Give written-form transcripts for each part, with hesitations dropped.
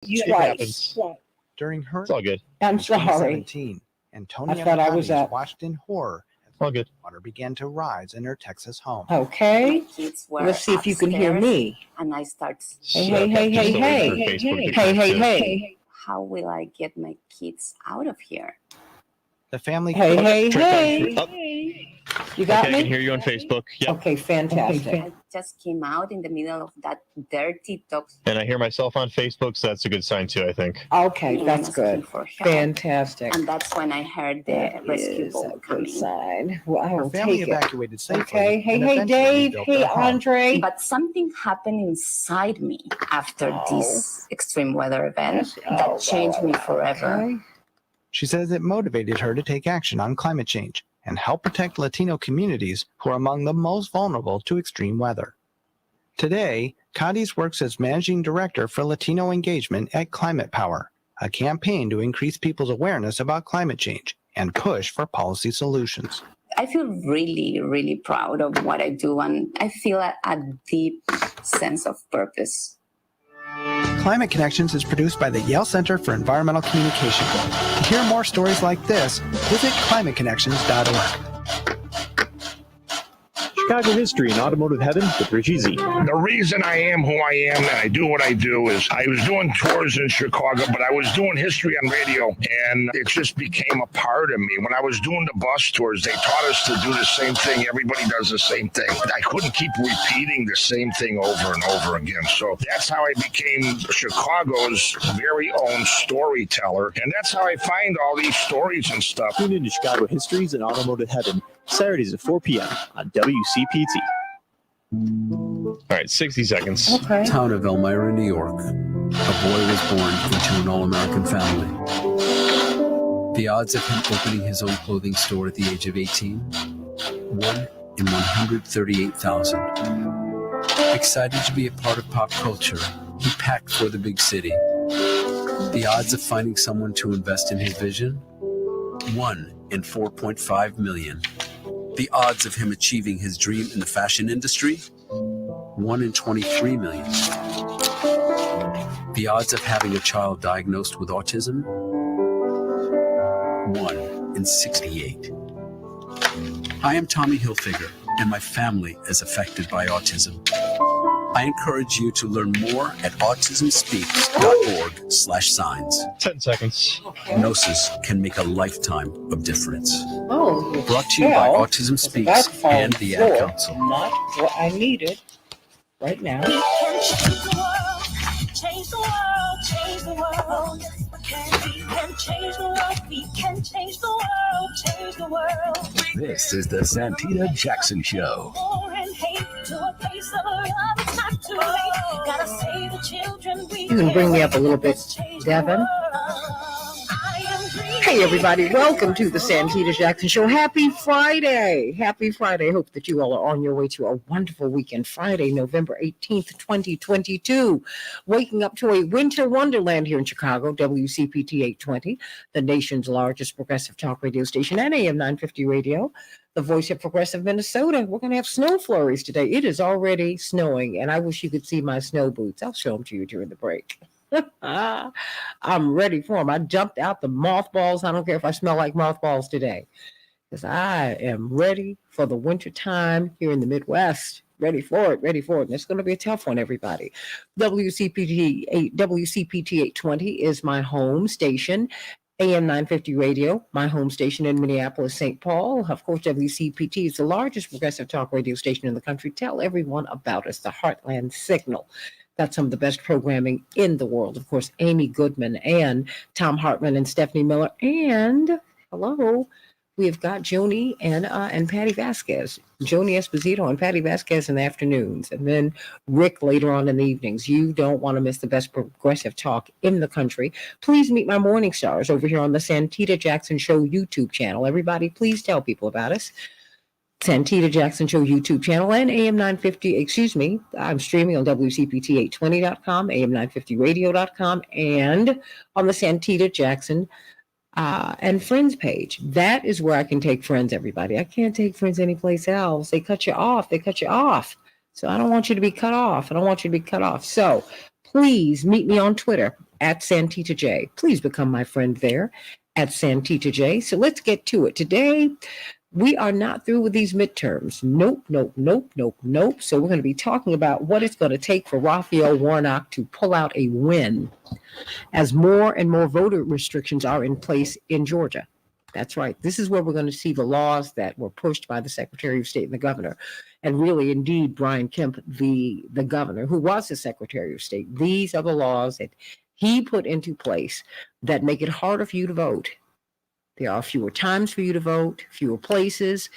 Twice. During her It's all good. I'm in sorry. 2017, Antonia I thought I was Maccabees up. watched in horror as All good. water began to rise in her Texas home. Okay. My kids were Let's see if you can hear upstairs, me. and I start Hey, hey. how will I get my kids out of here? The family Hey. You got I me? can hear you on Facebook. Yep. Okay, fantastic. I just came out in the middle of that dirty toxic. And I hear myself on Facebook, so that's a good sign too, I think. Okay, and that's asking good. for help. Fantastic. And that's when I heard the rescue Is a boat good coming. sign. Well, I Her will family take it. evacuated safely. Okay. and Hey, eventually Dave. rebuilt Hey, their home. Andre. But something happened inside me after this extreme weather event Oh, that changed me forever. Okay. She says it motivated her to take action on climate change and help protect Latino communities who are among the most vulnerable to extreme weather. Today, Cadiz works as managing director for Latino engagement at Climate Power, a campaign to increase people's awareness about climate change and push for policy solutions. I feel really, really proud of what I do, and I feel a deep sense of purpose. Climate Connections is produced by the Yale Center for Environmental Communication. To hear more stories like this, visit climateconnections.org. Chicago history and automotive heaven with Richie Z. The reason I am who I am and I do what I do is I was doing tours in Chicago, but I was doing history on radio, and it just became a part of me. When I was doing the bus tours, they taught us to do the same thing. Everybody does the same thing. I couldn't keep repeating the same thing over and over again. So that's how I became Chicago's very own storyteller, and that's how I find all these stories and stuff. Tune in to Chicago Histories and Automotive Heaven, Saturdays at 4 p.m. on WCPT. All right, 60 seconds. Okay. Town of Elmira, New York. A boy was born into an all-American family. The odds of him opening his own clothing store at the age of 18? 1 in 138,000. Excited to be a part of pop culture, he packed for the big city. The odds of finding someone to invest in his vision? 1 in 4.5 million. The odds of him achieving his dream in the fashion industry? 1 in 23 million. The odds of having a child diagnosed with autism? 1 in 68. I am Tommy Hilfiger, and my family is affected by autism. I encourage you to learn more at autismspeaks.org/signs. 10 seconds. Gnosis can make a lifetime of difference. Oh, Brought to you by Autism Speaks and the Ad Council. Not what I needed right now. We can change the world, change the world, change the world. We can change the world, we can change the world, change the world. This is the Santita Jackson Show. War and hate to a place of love, it's not too late. Gotta save the children. You can bring me up a little bit, Devin. Hey, everybody. Welcome to the Santita Jackson Show. Happy Friday. Happy Friday. Hope that you all are on your way to a wonderful weekend. Friday, November 18th, 2022. Waking up to a winter wonderland here in Chicago, WCPT 820, the nation's largest progressive talk radio station, and AM 950 radio, the voice of progressive Minnesota. We're going to have snow flurries today. It is already snowing, and I wish you could see my snow boots. I'll show them to you during the break. I'm ready for them. I jumped out the mothballs. I don't care if I smell like mothballs today, because I am ready for the winter time here in the Midwest. Ready for it. And it's going to be a tough one, everybody. WCPT 820 is my home station. AM 950 radio, my home station in Minneapolis, St. Paul. Of course, WCPT is the largest progressive talk radio station in the country. Tell everyone about us, the Heartland Signal. Got some of the best programming in the world. Of course, Amy Goodman and Tom Hartman and Stephanie Miller. And, hello, we've got Joni and Patty Vasquez. Joni Esposito and Patty Vasquez in the afternoons. And then Rick later on in the evenings. You don't want to miss the best progressive talk in the country. Please meet my morning stars over here on the Santita Jackson Show YouTube channel. Everybody, please tell people about us. Santita Jackson Show YouTube channel and AM 950, I'm streaming on WCPT820.com, AM950radio.com, and on the Santita Jackson and friends page. That is where I can take friends, everybody. I can't take friends anyplace else. They cut you off. So I don't want you to be cut off. So please meet me on Twitter at Santita J. Please become my friend there at Santita J. So let's get to it. Today, we are not through with these midterms. Nope, nope, nope, nope, nope. So we're going to be talking about what it's going to take for Raphael Warnock to pull out a win as more and more voter restrictions are in place in Georgia. That's right. This is where we're going to see the laws that were pushed by the Secretary of State and the governor. And really, indeed, Brian Kemp, the governor, who was the Secretary of State. These are the laws that he put into place that make it harder for you to vote. There are fewer times for you to vote, fewer places,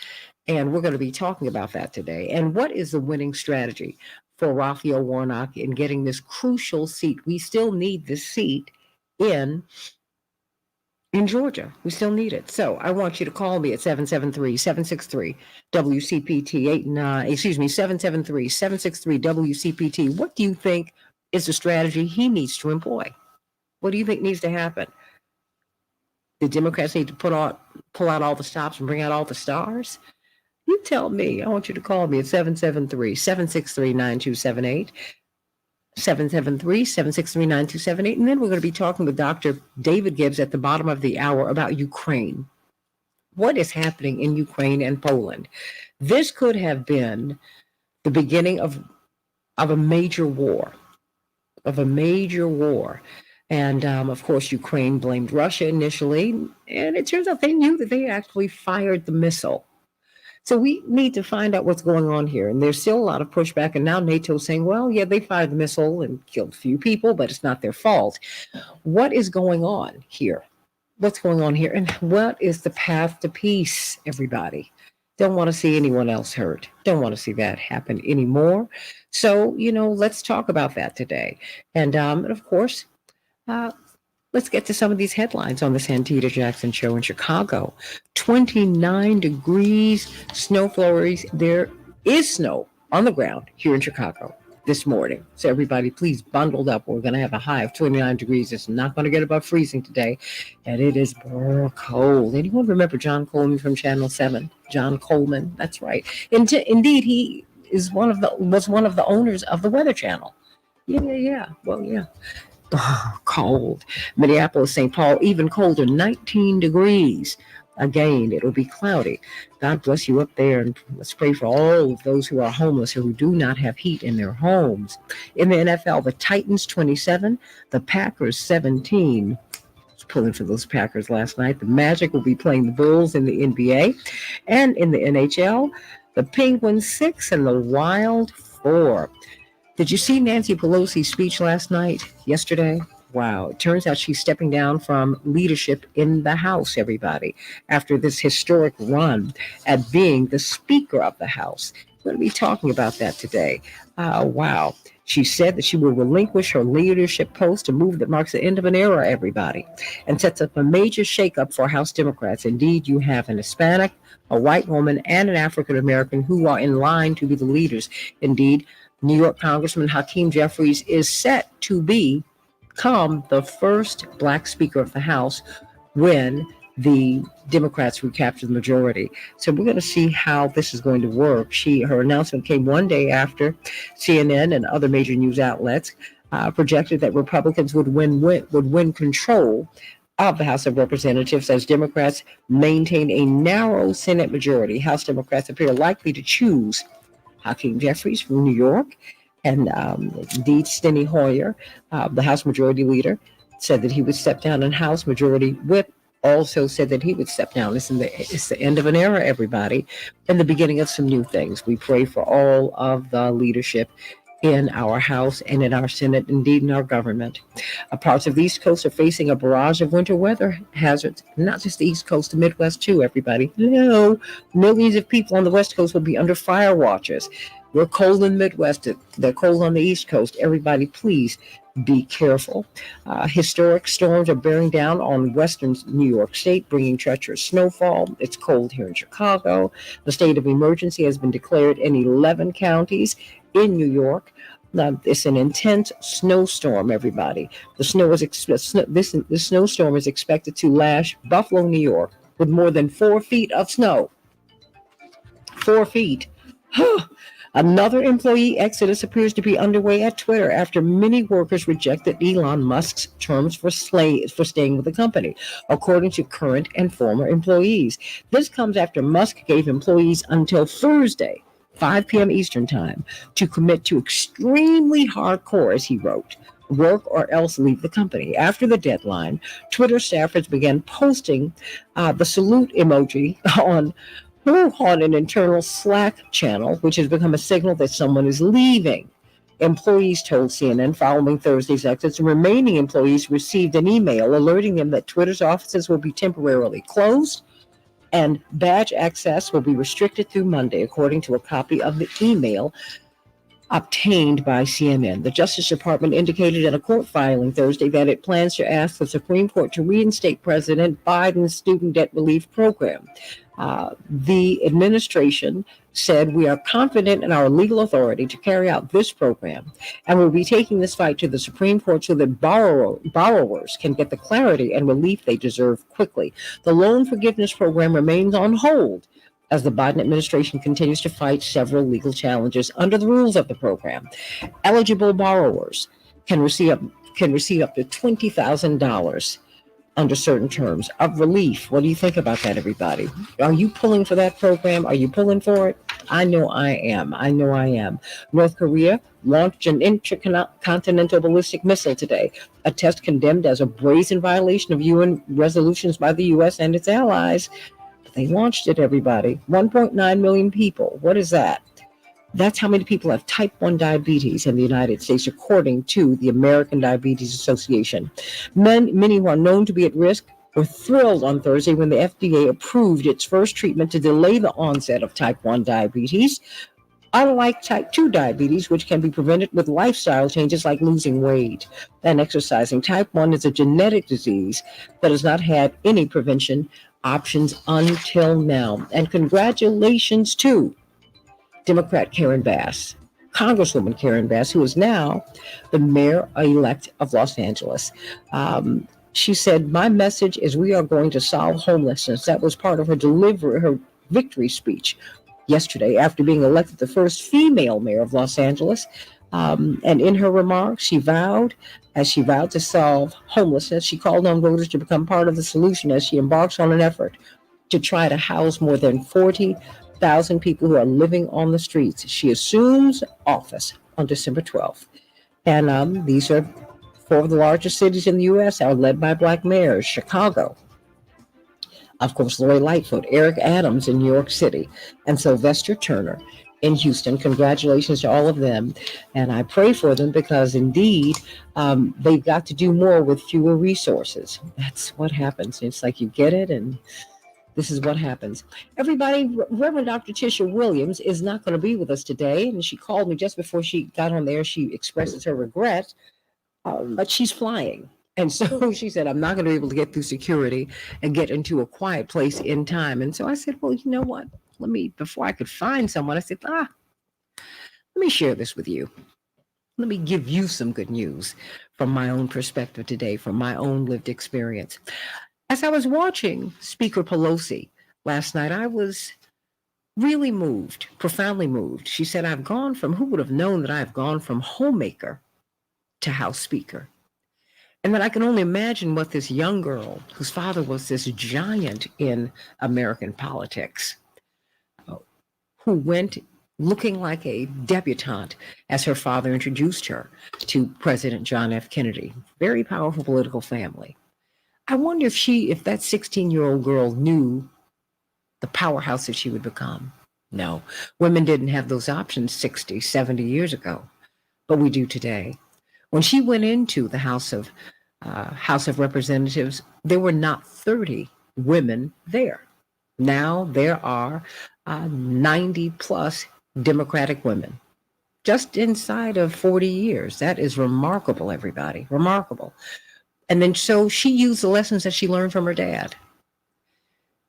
and we're going to be talking about that today. And what is the winning strategy for Raphael Warnock in getting this crucial seat? We still need this seat in Georgia. We still need it. So I want you to call me at 773-763-WCPT 773-763-WCPT. What do you think is the strategy he needs to employ? What do you think needs to happen? The Democrats need to pull out all the stops and bring out all the stars? You tell me. I want you to call me at 773-763-9278. 773-763-9278. And then we're going to be talking with Dr. David Gibbs at the bottom of the hour about Ukraine. What is happening in Ukraine and Poland? This could have been the beginning of a major war, And of course, Ukraine blamed Russia initially. And it turns out they knew that they actually fired the missile. So we need to find out what's going on here. And there's still a lot of pushback. And now NATO's saying, well, yeah, they fired the missile and killed a few people, but it's not their fault. What is going on here? What's going on here? And what is the path to peace, everybody? Don't want to see anyone else hurt. Don't want to see that happen anymore. So, let's talk about that today. And of course, let's get to some of these headlines on the Santita Jackson Show in Chicago. 29 degrees, snow flurries. There is snow on the ground here in Chicago this morning. So everybody, please bundled up. We're going to have a high of 29 degrees. It's not going to get above freezing today. And it is cold. Anyone remember John Coleman from Channel 7? John Coleman, that's right. Indeed, he was one of the owners of the Weather Channel. Yeah. Well, yeah. Cold. Minneapolis, St. Paul, even colder, 19 degrees. Again, it'll be cloudy. God bless you up there. And let's pray for all of those who are homeless or who do not have heat in their homes. In the NFL, the Titans 27, the Packers 17. I was pulling for those Packers last night. The Magic will be playing the Bulls in the NBA. And in the NHL, the Penguins 6 and the Wild 4. Did you see Nancy Pelosi's speech yesterday? Wow. It turns out she's stepping down from leadership in the House, everybody, after this historic run at being the Speaker of the House. We're going to be talking about that today. Wow. She said that she will relinquish her leadership post, a move that marks the end of an era, everybody, and sets up a major shakeup for House Democrats. Indeed, you have an Hispanic, a white woman, and an African American who are in line to be the leaders. Indeed, New York Congressman Hakeem Jeffries is set to become the first Black Speaker of the House when the Democrats recapture the majority. So we're going to see how this is going to work. Her announcement came one day after CNN and other major news outlets projected that Republicans would win control of the House of Representatives as Democrats maintain a narrow Senate majority. House Democrats appear likely to choose Hakeem Jeffries from New York, and indeed Steny Hoyer, the House Majority Leader, said that he would step down, and House Majority Whip also said that he would step down. It's the end of an era, everybody, and the beginning of some new things. We pray for all of the leadership in our House and in our Senate, indeed in our government. Parts of the East Coast are facing a barrage of winter weather hazards, not just the East Coast, the Midwest too, everybody. No, millions of people on the West Coast will be under fire watches. We're cold in the Midwest. They're cold on the East Coast. Everybody, please be careful. Historic storms are bearing down on western New York State, bringing treacherous snowfall. It's cold here in Chicago. The state of emergency has been declared in 11 counties in New York. It's an intense snowstorm, everybody. The snowstorm is expected to lash Buffalo, New York, with more than 4 feet of snow. 4 feet. Another employee exodus appears to be underway at Twitter after many workers rejected Elon Musk's terms for staying with the company, according to current and former employees. This comes after Musk gave employees until Thursday, 5 p.m. Eastern Time, to commit to extremely hardcore, as he wrote, work or else leave the company. After the deadline, Twitter staffers began posting the salute emoji on an internal Slack channel, which has become a signal that someone is leaving. Employees told CNN following Thursday's exits, remaining employees received an email alerting them that Twitter's offices will be temporarily closed and badge access will be restricted through Monday, according to a copy of the email obtained by CNN. The Justice Department indicated in a court filing Thursday that it plans to ask the Supreme Court to reinstate President Biden's student debt relief program. The administration said, we are confident in our legal authority to carry out this program, and we'll be taking this fight to the Supreme Court so that borrowers can get the clarity and relief they deserve quickly. The loan forgiveness program remains on hold as the Biden administration continues to fight several legal challenges under the rules of the program. Eligible borrowers can receive up to $20,000 under certain terms of relief. What do you think about that, everybody? Are you pulling for that program? Are you pulling for it? I know I am. North Korea launched an intercontinental ballistic missile today, a test condemned as a brazen violation of UN resolutions by the U.S. and its allies. They launched it, everybody. 1.9 million people. What is that? That's how many people have type 1 diabetes in the United States, according to the American Diabetes Association. Many who are known to be at risk were thrilled on Thursday when the FDA approved its first treatment to delay the onset of type 1 diabetes. Unlike type 2 diabetes, which can be prevented with lifestyle changes like losing weight and exercising, type 1 is a genetic disease that has not had any prevention options until now. And congratulations to Democrat Karen Bass, Congresswoman Karen Bass, who is now the mayor-elect of Los Angeles. She said, my message is we are going to solve homelessness. That was part of her victory speech yesterday after being elected the first female mayor of Los Angeles. And in her remarks, she vowed to solve homelessness. She called on voters to become part of the solution as she embarks on an effort to try to house more than 40,000 people who are living on the streets. She assumes office on December 12th. And these are four of the largest cities in the U.S. are led by Black mayors. Chicago, of course, Lori Lightfoot, Eric Adams in New York City, and Sylvester Turner in Houston. Congratulations to all of them. And I pray for them because indeed they've got to do more with fewer resources. That's what happens. It's like you get it and this is what happens. Everybody, Reverend Dr. Tisha Williams is not going to be with us today. And she called me just before she got on there. She expresses her regret, but she's flying. And so she said, I'm not going to be able to get through security and get into a quiet place in time. And so I said, well, you know what? Before I could find someone, I said, let me share this with you. Let me give you some good news from my own perspective today, from my own lived experience. As I was watching Speaker Pelosi last night, I was really moved, profoundly moved. She said, who would have known that I've gone from homemaker to House Speaker? And then I can only imagine what this young girl, whose father was this giant in American politics, who went looking like a debutante as her father introduced her to President John F. Kennedy. Very powerful political family. I wonder if that 16-year-old girl knew the powerhouse that she would become. No, women didn't have those options 60, 70 years ago, but we do today. When she went into the House of Representatives, there were not 30 women there. Now there are 90 plus Democratic women just inside of 40 years. That is remarkable, everybody, remarkable. And then so she used the lessons that she learned from her dad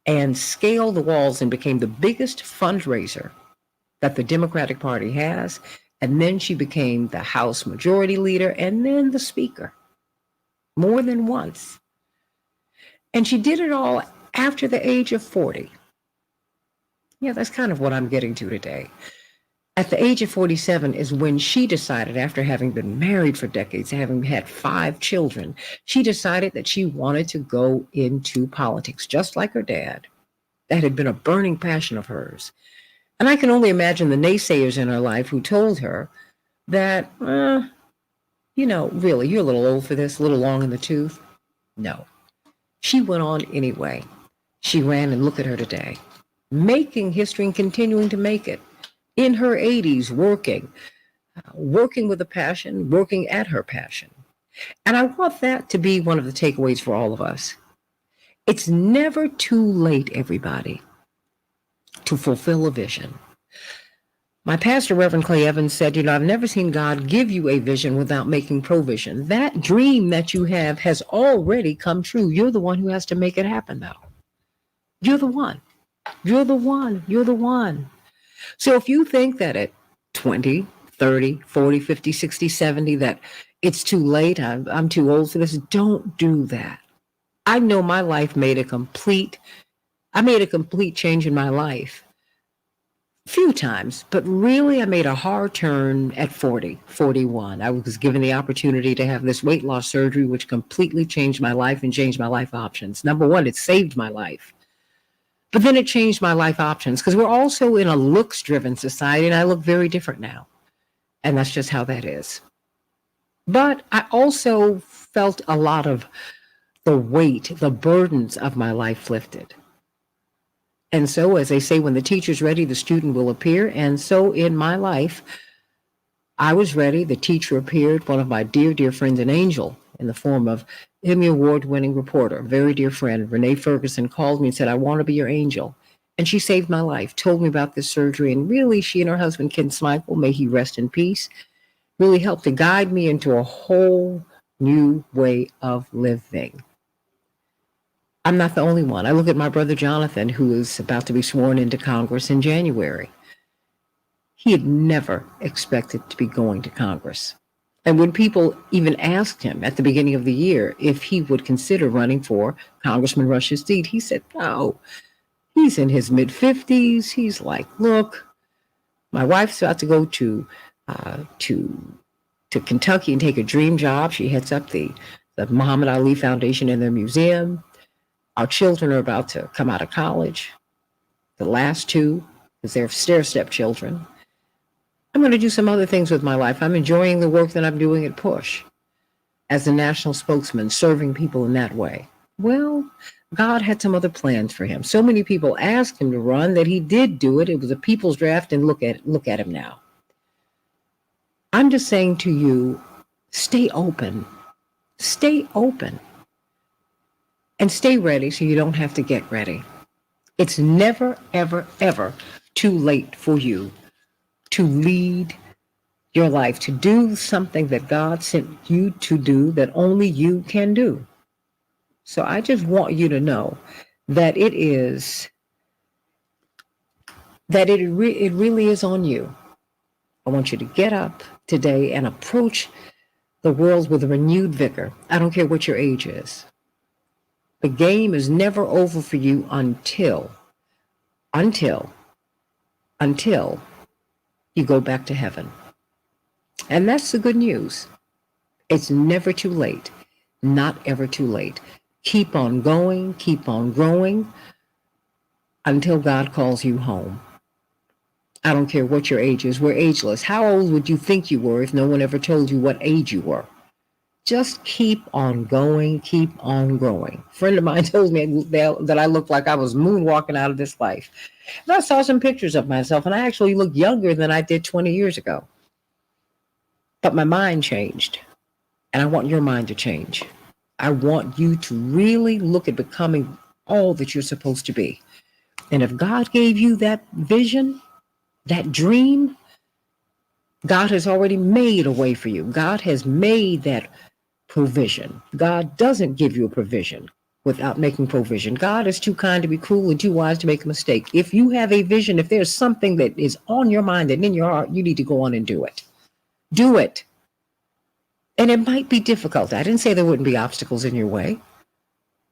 and scaled the walls and became the biggest fundraiser that the Democratic Party has. And then she became the House Majority Leader and then the Speaker more than once. And she did it all after the age of 40. Yeah, that's kind of what I'm getting to today. At the age of 47 is when she decided, after having been married for decades, having had 5 children, she decided that she wanted to go into politics, just like her dad. That had been a burning passion of hers. And I can only imagine the naysayers in her life who told her that, really, you're a little old for this, a little long in the tooth. No. She went on anyway. She ran, and look at her today, making history and continuing to make it. In her 80s, working with a passion, working at her passion. And I want that to be one of the takeaways for all of us. It's never too late, everybody, to fulfill a vision. My pastor, Reverend Clay Evans, said, I've never seen God give you a vision without making provision. That dream that you have has already come true. You're the one who has to make it happen, though. You're the one. You're the one. You're the one. So if you think that at 20, 30, 40, 50, 60, 70, that it's too late, I'm too old for this, don't do that. I know my life made a complete change in my life. Few times, but really I made a hard turn at 40, 41. I was given the opportunity to have this weight loss surgery, which completely changed my life and changed my life options. Number one, it saved my life. But then it changed my life options because we're also in a looks-driven society, and I look very different now. And that's just how that is. But I also felt a lot of the weight, the burdens of my life lifted. And so, as they say, when the teacher's ready, the student will appear. And so in my life, I was ready. The teacher appeared, one of my dear, dear friends, an angel, in the form of Emmy Award-winning reporter, very dear friend, Renee Ferguson, called me and said, I want to be your angel. And she saved my life, told me about this surgery. And really, she and her husband, Ken Smykel, may he rest in peace, really helped to guide me into a whole new way of living. I'm not the only one. I look at my brother Jonathan, who is about to be sworn into Congress in January. He had never expected to be going to Congress. And when people even asked him at the beginning of the year if he would consider running for Congressman Rush's seat, he said, no. He's in his mid-50s. He's like, look, my wife's about to go to Kentucky and take a dream job. She heads up the Muhammad Ali Foundation in their museum. Our children are about to come out of college. The last 2, because they're stair-step children. I'm going to do some other things with my life. I'm enjoying the work that I'm doing at PUSH as a national spokesman, serving people in that way. Well, God had some other plans for him. So many people asked him to run that he did do it. It was a people's draft, and look at him now. I'm just saying to you, stay open. Stay open. And stay ready so you don't have to get ready. It's never, ever, ever too late for you to lead your life, to do something that God sent you to do that only you can do. So I just want you to know that it really is on you. I want you to get up today and approach the world with a renewed vigor. I don't care what your age is. The game is never over for you until you go back to heaven. And that's the good news. It's never too late. Not ever too late. Keep on going, keep on growing until God calls you home. I don't care what your age is. We're ageless. How old would you think you were if no one ever told you what age you were? Just keep on going, keep on growing. A friend of mine told me that I looked like I was moonwalking out of this life. And I saw some pictures of myself, and I actually look younger than I did 20 years ago. But my mind changed, and I want your mind to change. I want you to really look at becoming all that you're supposed to be. And if God gave you that vision, that dream, God has already made a way for you. God has made that provision. God doesn't give you a provision without making provision. God is too kind to be cruel and too wise to make a mistake. If you have a vision, if there's something that is on your mind and in your heart, you need to go on and do it. Do it. And it might be difficult. I didn't say there wouldn't be obstacles in your way.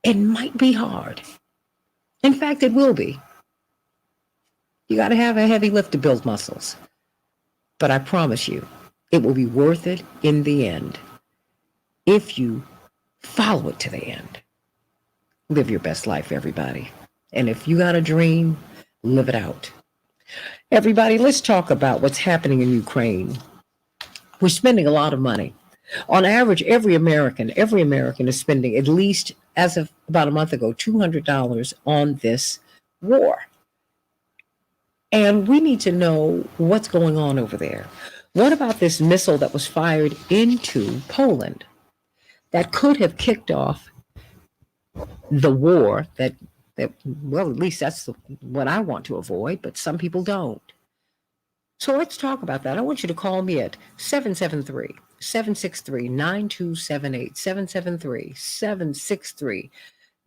It might be hard. In fact, it will be. You got to have a heavy lift to build muscles. But I promise you, it will be worth it in the end if you follow it to the end. Live your best life, everybody. And if you got a dream, live it out. Everybody, let's talk about what's happening in Ukraine. We're spending a lot of money. On average, every American is spending at least, as of about a month ago, $200 on this war. And we need to know what's going on over there. What about this missile that was fired into Poland that could have kicked off the war that well, at least that's what I want to avoid, but some people don't. So let's talk about that. I want you to call me at 773-763-9278, 773-763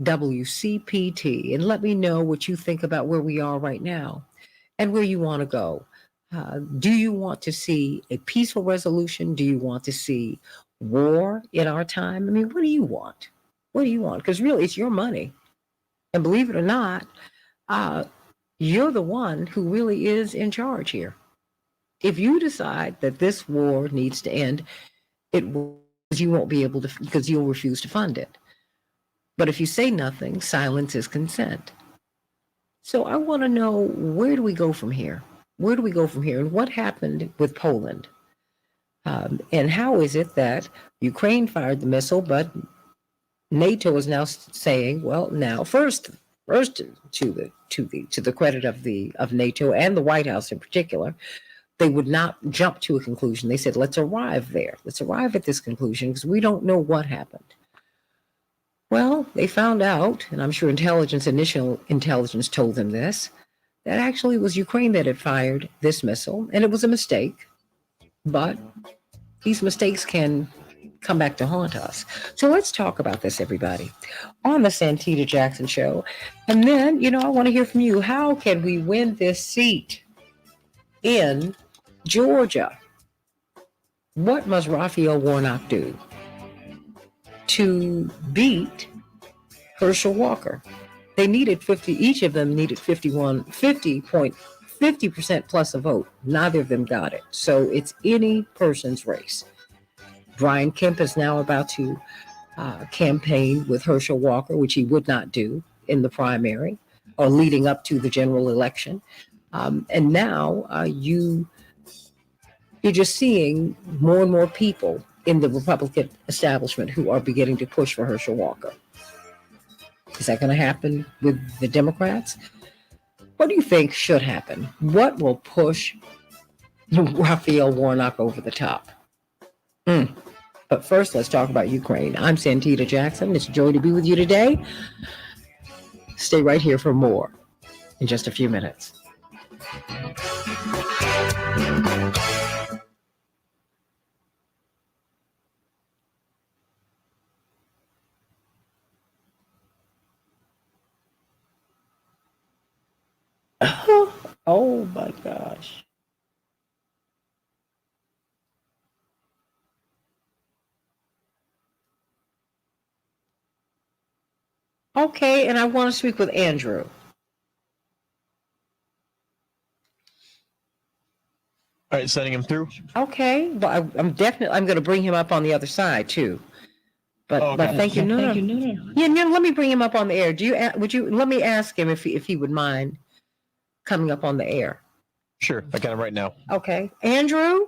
WCPT, and let me know what you think about where we are right now and where you want to go. Do you want to see a peaceful resolution? Do you want to see war in our time? I mean, what do you want? What do you want? Because really, it's your money. And believe it or not, you're the one who really is in charge here. If you decide that this war needs to end, it will, you won't be able to, because you'll refuse to fund it. But if you say nothing, silence is consent. So I want to know, where do we go from here? Where do we go from here? And what happened with Poland? And how is it that Ukraine fired the missile, but NATO is now saying, well, now first to the credit of NATO and the White House in particular, they would not jump to a conclusion. They said, let's arrive there. Let's arrive at this conclusion because we don't know what happened. Well, they found out, and I'm sure initial intelligence told them this, that actually it was Ukraine that had fired this missile, and it was a mistake. But these mistakes can come back to haunt us. So let's talk about this, everybody, on the Santita Jackson Show. And then, I want to hear from you. How can we win this seat in Georgia? What must Raphael Warnock do to beat Herschel Walker? They needed 50, each of them needed 50% plus a vote. Neither of them got it. So it's any person's race. Brian Kemp is now about to campaign with Herschel Walker, which he would not do in the primary or leading up to the general election. And now you're just seeing more and more people in the Republican establishment who are beginning to push for Herschel Walker. Is that going to happen with the Democrats? What do you think should happen? What will push Raphael Warnock over the top? But first, let's talk about Ukraine. I'm Santita Jackson. It's a joy to be with you today. Stay right here for more in just a few minutes. Oh my gosh. Okay, and I want to speak with Andrew. All right, sending him through. Okay, well, I'm going to bring him up on the other side too. But thank you. No. Yeah, let me bring him up on the air. Let me ask him if he would mind coming up on the air. Sure, I got him right now. Okay, Andrew.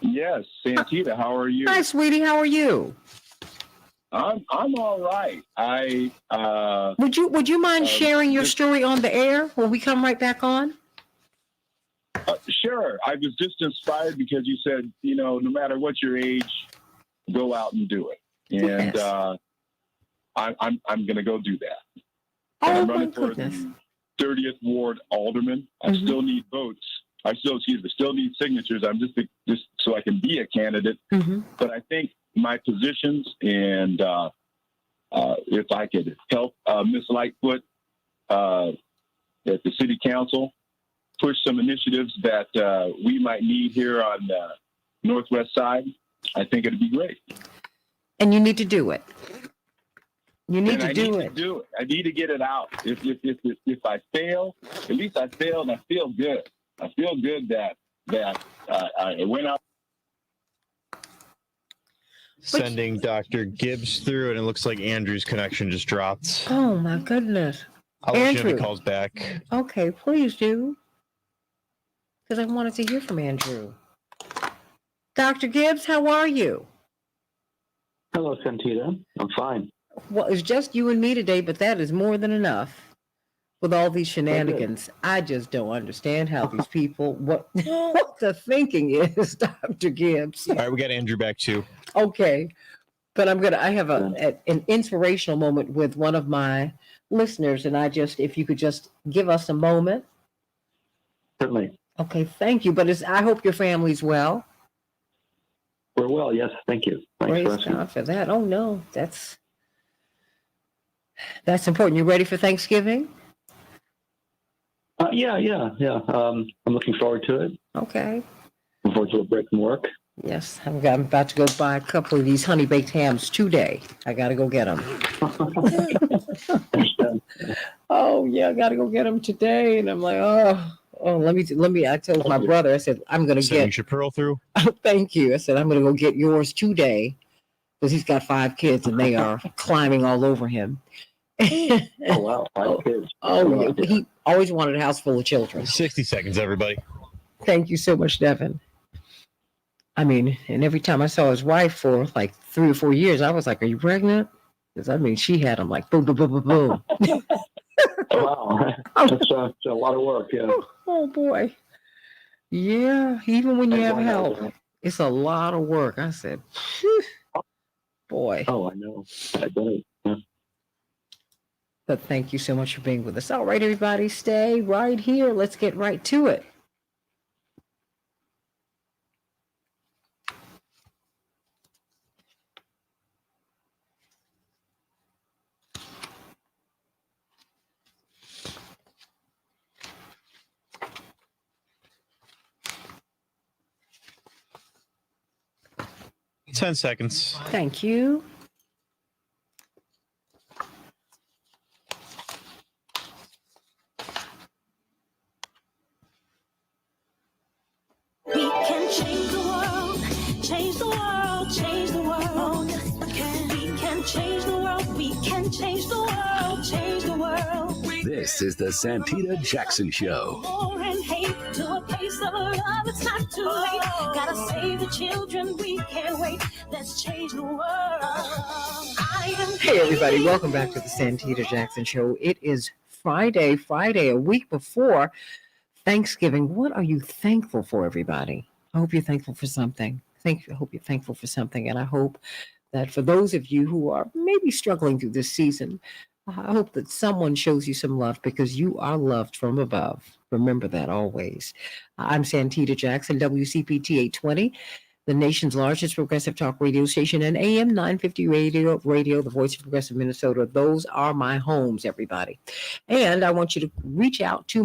Yes, Santita, how are you? Hi, sweetie. How are you? I'm all right. Would you mind sharing your story on the air when we come right back on? Sure. I was just inspired because you said, no matter what your age, go out and do it. And yes. I'm going to go do that. And I'm running for the 30th Ward Alderman. I still need votes. I still need signatures. I'm just so I can be a candidate. But I think my positions and if I could help Miss Lightfoot at the City Council push some initiatives that we might need here on the Northwest side, I think it'd be great. And you need to do it. You need and to I do need it. to do it. I need to get it out. If I fail, at least I failed. I feel good. I feel good that I went out. Sending Dr. Gibbs through, and it looks like Andrew's connection just dropped. Oh my goodness. I'll let you know if Andrew. he calls back. Okay, please do. Because I wanted to hear from Andrew. Dr. Gibbs, how are you? Hello, Santita. I'm fine. Well, it's just you and me today, but that is more than enough with all these shenanigans. I just don't understand how these people, what the thinking is, Dr. Gibbs. All right, we got Andrew back too. Okay. But I have an inspirational moment with one of my listeners, and if you could just give us a moment. Certainly. Okay, thank you. But I hope your family's well. We're well, yes. Thank you. Thanks for Praise asking. God for that. Oh no, that's important. You ready for Thanksgiving? Yeah. I'm looking forward to it. Okay. Looking forward to a break from work. Yes, I'm about to go buy a couple of these honey baked hams today. I got to go get them. Oh yeah, I got to go get them today, and I'm like, let me. I told my brother, I said, I'm going to Sending get. Chaparral through. Thank you. I said, I'm going to go get yours today because he's got 5 kids and they are climbing all over him. Oh wow, 5 kids. Oh yeah, he always wanted a house full of children. 60 seconds, everybody. Thank you so much, Devin. I mean, and every time I saw his wife for like 3 or 4 years, I was like, are you pregnant? Because, she had him like boom, boom, boom, boom, boom. Wow. That's a lot of work, yeah. Oh, boy. Yeah, even when you have help, it's a lot of work. I said, phew, boy. Oh, I know. I bet. Yeah. But thank you so much for being with us. All right, everybody, stay right here. Let's get right to it. It's 10 seconds. Thank you. We can change the world, change the world, change the world. We can change the world, we can change the world, change the world. This is the Santita Jackson Show. War and hate to a place of love, it's not too late. Gotta save the children, we can't wait. Let's change the world. Hey, everybody, welcome back to the Santita Jackson Show. It is Friday, a week before Thanksgiving. What are you thankful for, everybody? I hope you're thankful for something. I hope you're thankful for something. And I hope that for those of you who are maybe struggling through this season, I hope that someone shows you some love because you are loved from above. Remember that always. I'm Santita Jackson, WCPT 820, the nation's largest progressive talk radio station, and AM 950 radio, the voice of progressive Minnesota. Those are my homes, everybody. And I want you to reach out to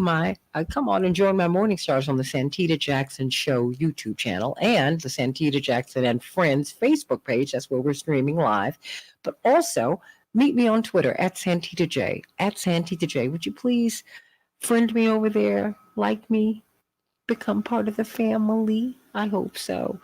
come on and join my Morning Stars on the Santita Jackson Show YouTube channel and the Santita Jackson and Friends Facebook page. That's where we're streaming live. But also, meet me on Twitter at Santita J. Would you please friend me over there, like me, become part of the family? I hope so.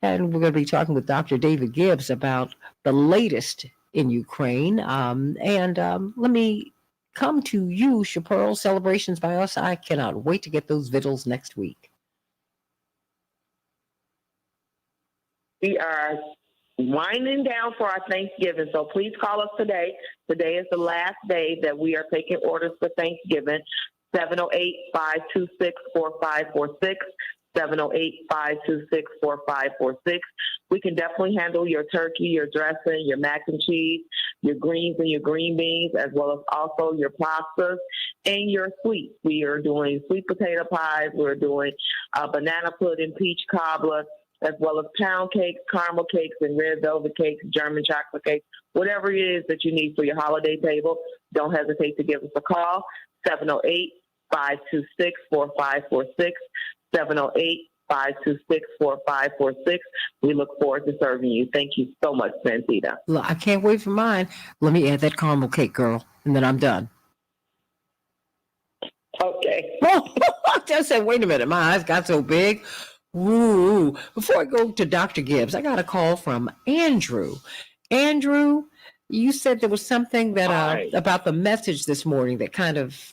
And we're going to be talking with Dr. David Gibbs about the latest in Ukraine. Let me come to you, Chaparral. Celebrations by us. I cannot wait to get those vittles next week. We are winding down for our Thanksgiving, so please call us today. Today is the last day that we are taking orders for Thanksgiving. 708-526-4546. 708-526-4546. We can definitely handle your turkey, your dressing, your mac and cheese, your greens and your green beans, as well as also your pastas and your sweets. We are doing sweet potato pies. We're doing banana pudding, peach cobbler, as well as pound cakes, caramel cakes, and red velvet cakes, German chocolate cakes, whatever it is that you need for your holiday table. Don't hesitate to give us a call, 708-526-4546. 526-4546. We look forward to serving you. Thank you so much, Santita. Look, I can't wait for mine. Let me add that caramel cake, girl, and then I'm done. Okay. I just said, wait a minute, my eyes got so big. Ooh. Before I go to Dr. Gibbs, I got a call from Andrew. Andrew, you said there was something that about the message this morning that kind of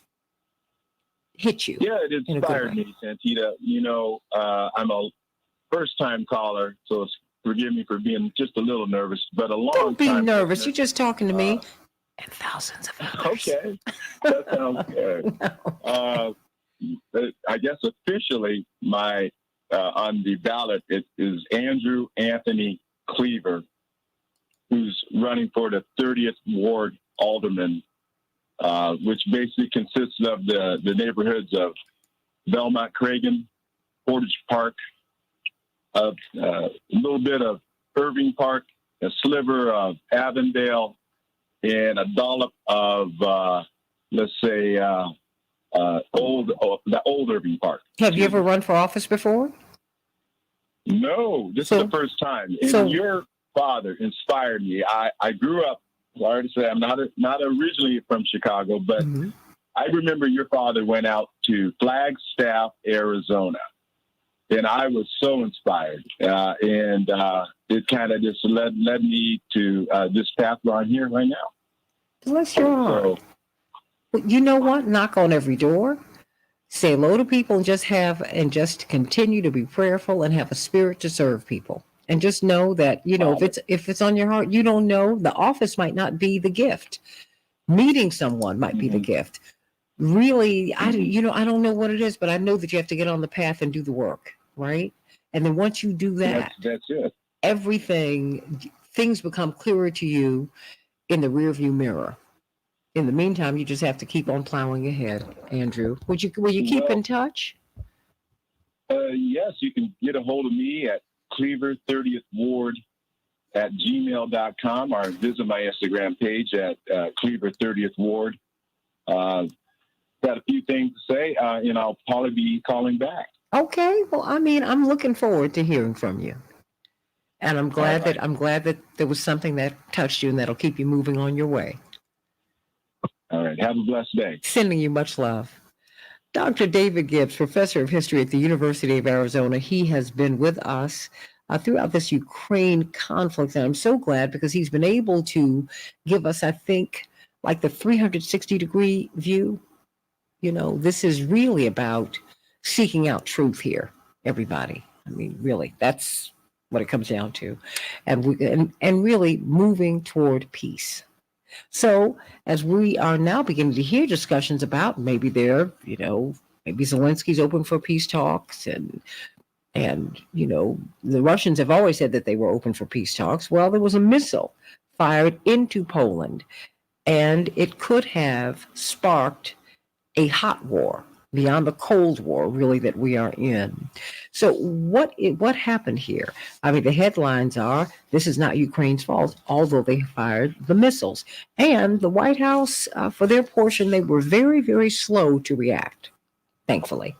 hit you. Yeah, it inspired me, Santita. You know, I'm a first-time caller, so forgive me for being just a little nervous, but a long time. Don't be nervous. You're just talking to me and thousands of others. Okay, that sounds good. I guess officially, my on the ballot it is Andrew Anthony Cleaver, who's running for the 30th Ward Alderman, which basically consists of the neighborhoods of Belmont Cragen, Portage Park, a little bit of Irving Park, a sliver of Avondale, and a dollop of, let's say, the old Irving Park. Have you ever run for office before? No, this is the first time. And your father inspired me. I grew up, I already said I'm not originally from Chicago, but I remember your father went out to Flagstaff, Arizona. And I was so inspired. And it kind of just led me to this path where I'm here right now. Bless your heart. You know what? Knock on every door. Say hello to people and just continue to be prayerful and have a spirit to serve people. And just know that, you know, if it's on your heart, you don't know, the office might not be the gift. Meeting someone might be the gift. Really, I don't know what it is, but I know that you have to get on the path and do the work, right? And then once you do that, that's it. Things become clearer to you in the rearview mirror. In the meantime, you just have to keep on plowing ahead, Andrew. Will you keep in touch? Yes, you can get a hold of me at cleaver30thward@gmail.com or visit my Instagram page at cleaver30thward. Got a few things to say, and I'll probably be calling back. Okay. Well, I mean, I'm looking forward to hearing from you. And I'm glad that there was something that touched you and that'll keep you moving on your way. All right. Have a blessed day. Sending you much love. Dr. David Gibbs, professor of history at the University of Arizona, he has been with us throughout this Ukraine conflict. And I'm so glad because he's been able to give us, I think, like the 360-degree view. You know, this is really about seeking out truth here, everybody. I mean, really, that's what it comes down to. And really moving toward peace. So as we are now beginning to hear discussions about maybe Zelensky's open for peace talks and the Russians have always said that they were open for peace talks. Well, there was a missile fired into Poland and it could have sparked a hot war beyond the Cold War, really, that we are in. So what happened here? I mean, the headlines are, this is not Ukraine's fault, although they fired the missiles. And the White House, for their portion, they were very, very slow to react, thankfully.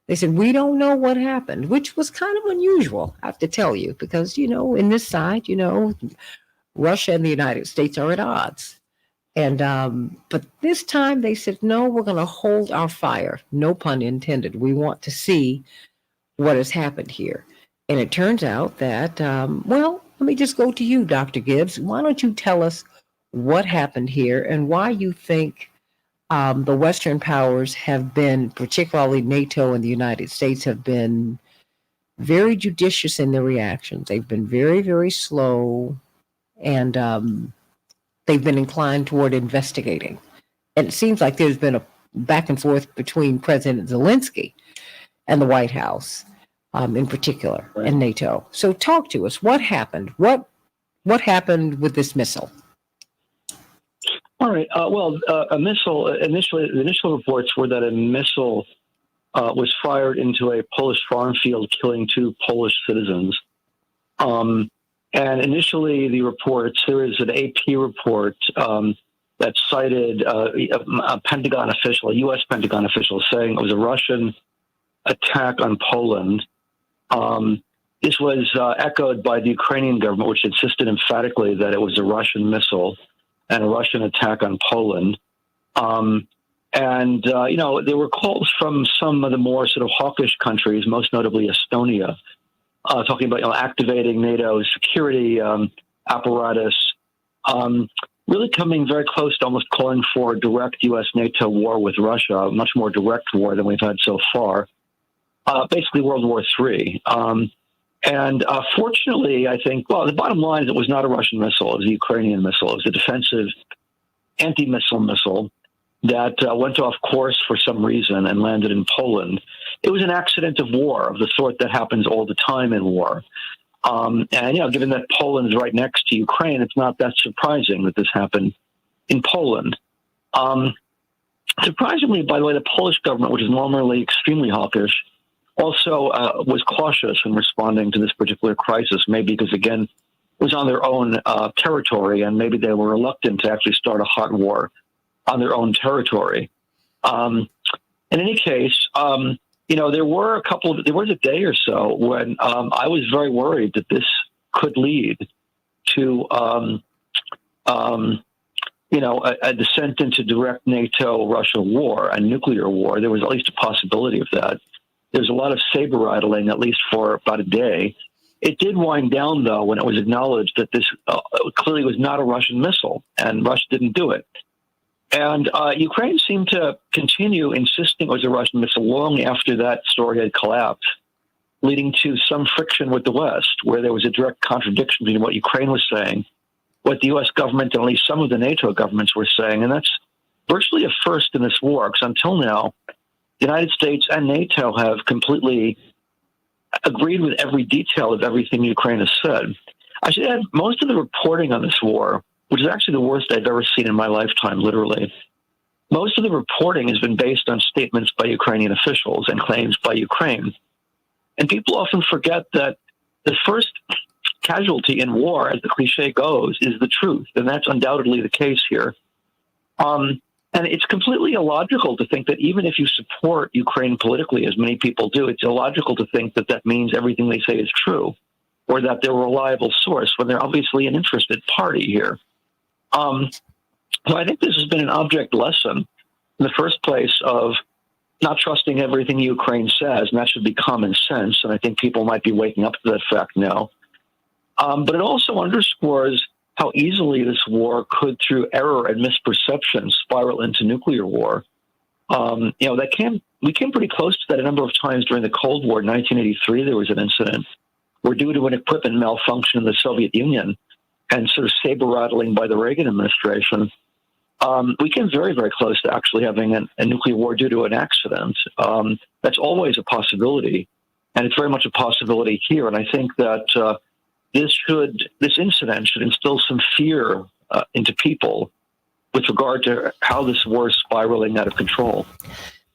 They said, we don't know what happened, which was kind of unusual, I have to tell you, because, in this side, Russia and the United States are at odds. And but this time they said, no, we're going to hold our fire. No pun intended. We want to see what has happened here. And it turns out that, let me just go to you, Dr. Gibbs. Why don't you tell us what happened here and why you think the Western powers have been, particularly NATO and the United States, have been very judicious in their reactions. They've been very, very slow and they've been inclined toward investigating. And it seems like there's been a back and forth between President Zelensky and the White House in particular, and NATO. So talk to us. What happened? What happened with this missile? All right. A missile, the initial reports were that a missile was fired into a Polish farm field, killing 2 Polish citizens. And initially, the reports, there is an AP report that cited a Pentagon official, a U.S. Pentagon official, saying it was a Russian attack on Poland. This was echoed by the Ukrainian government, which insisted emphatically that it was a Russian missile and a Russian attack on Poland. There were calls from some of the more sort of hawkish countries, most notably Estonia, talking about activating NATO's security apparatus, really coming very close to almost calling for a direct U.S.-NATO war with Russia, a much more direct war than we've had so far, basically World War III. Fortunately, I think, well, the bottom line is it was not a Russian missile. It was a Ukrainian missile. It was a defensive anti-missile missile that went off course for some reason and landed in Poland. It was an accident of war, of the sort that happens all the time in war. Given that Poland is right next to Ukraine, it's not that surprising that this happened in Poland. Surprisingly, by the way, the Polish government, which is normally extremely hawkish, also was cautious in responding to this particular crisis, maybe because, again, it was on their own territory, and maybe they were reluctant to actually start a hot war on their own territory. In any case, there was a day or so when I was very worried that this could lead to, a descent into direct NATO-Russia war, a nuclear war. There was at least a possibility of that. There's a lot of saber rattling, at least for about a day. It did wind down, though, when it was acknowledged that this clearly was not a Russian missile, and Russia didn't do it. And Ukraine seemed to continue insisting it was a Russian missile long after that story had collapsed, leading to some friction with the West, where there was a direct contradiction between what Ukraine was saying, what the U.S. government and at least some of the NATO governments were saying. And that's virtually a first in this war, because until now, the United States and NATO have completely agreed with every detail of everything Ukraine has said. I should add, most of the reporting on this war, which is actually the worst I've ever seen in my lifetime, literally, most of the reporting has been based on statements by Ukrainian officials and claims by Ukraine. And people often forget that the first casualty in war, as the cliche goes, is the truth. And that's undoubtedly the case here. And it's completely illogical to think that even if you support Ukraine politically, as many people do, it's illogical to think that that means everything they say is true or that they're a reliable source when they're obviously an interested party here. So I think this has been an object lesson in the first place of not trusting everything Ukraine says, and that should be common sense. And I think people might be waking up to that fact now. But it also underscores how easily this war could, through error and misperception, spiral into nuclear war. We came pretty close to that a number of times during the Cold War. In 1983, there was an incident where, due to an equipment malfunction in the Soviet Union and sort of saber rattling by the Reagan administration, we came very, very close to actually having a nuclear war due to an accident. That's always a possibility, and it's very much a possibility here. And I think that this incident should instill some fear into people with regard to how this war is spiraling out of control.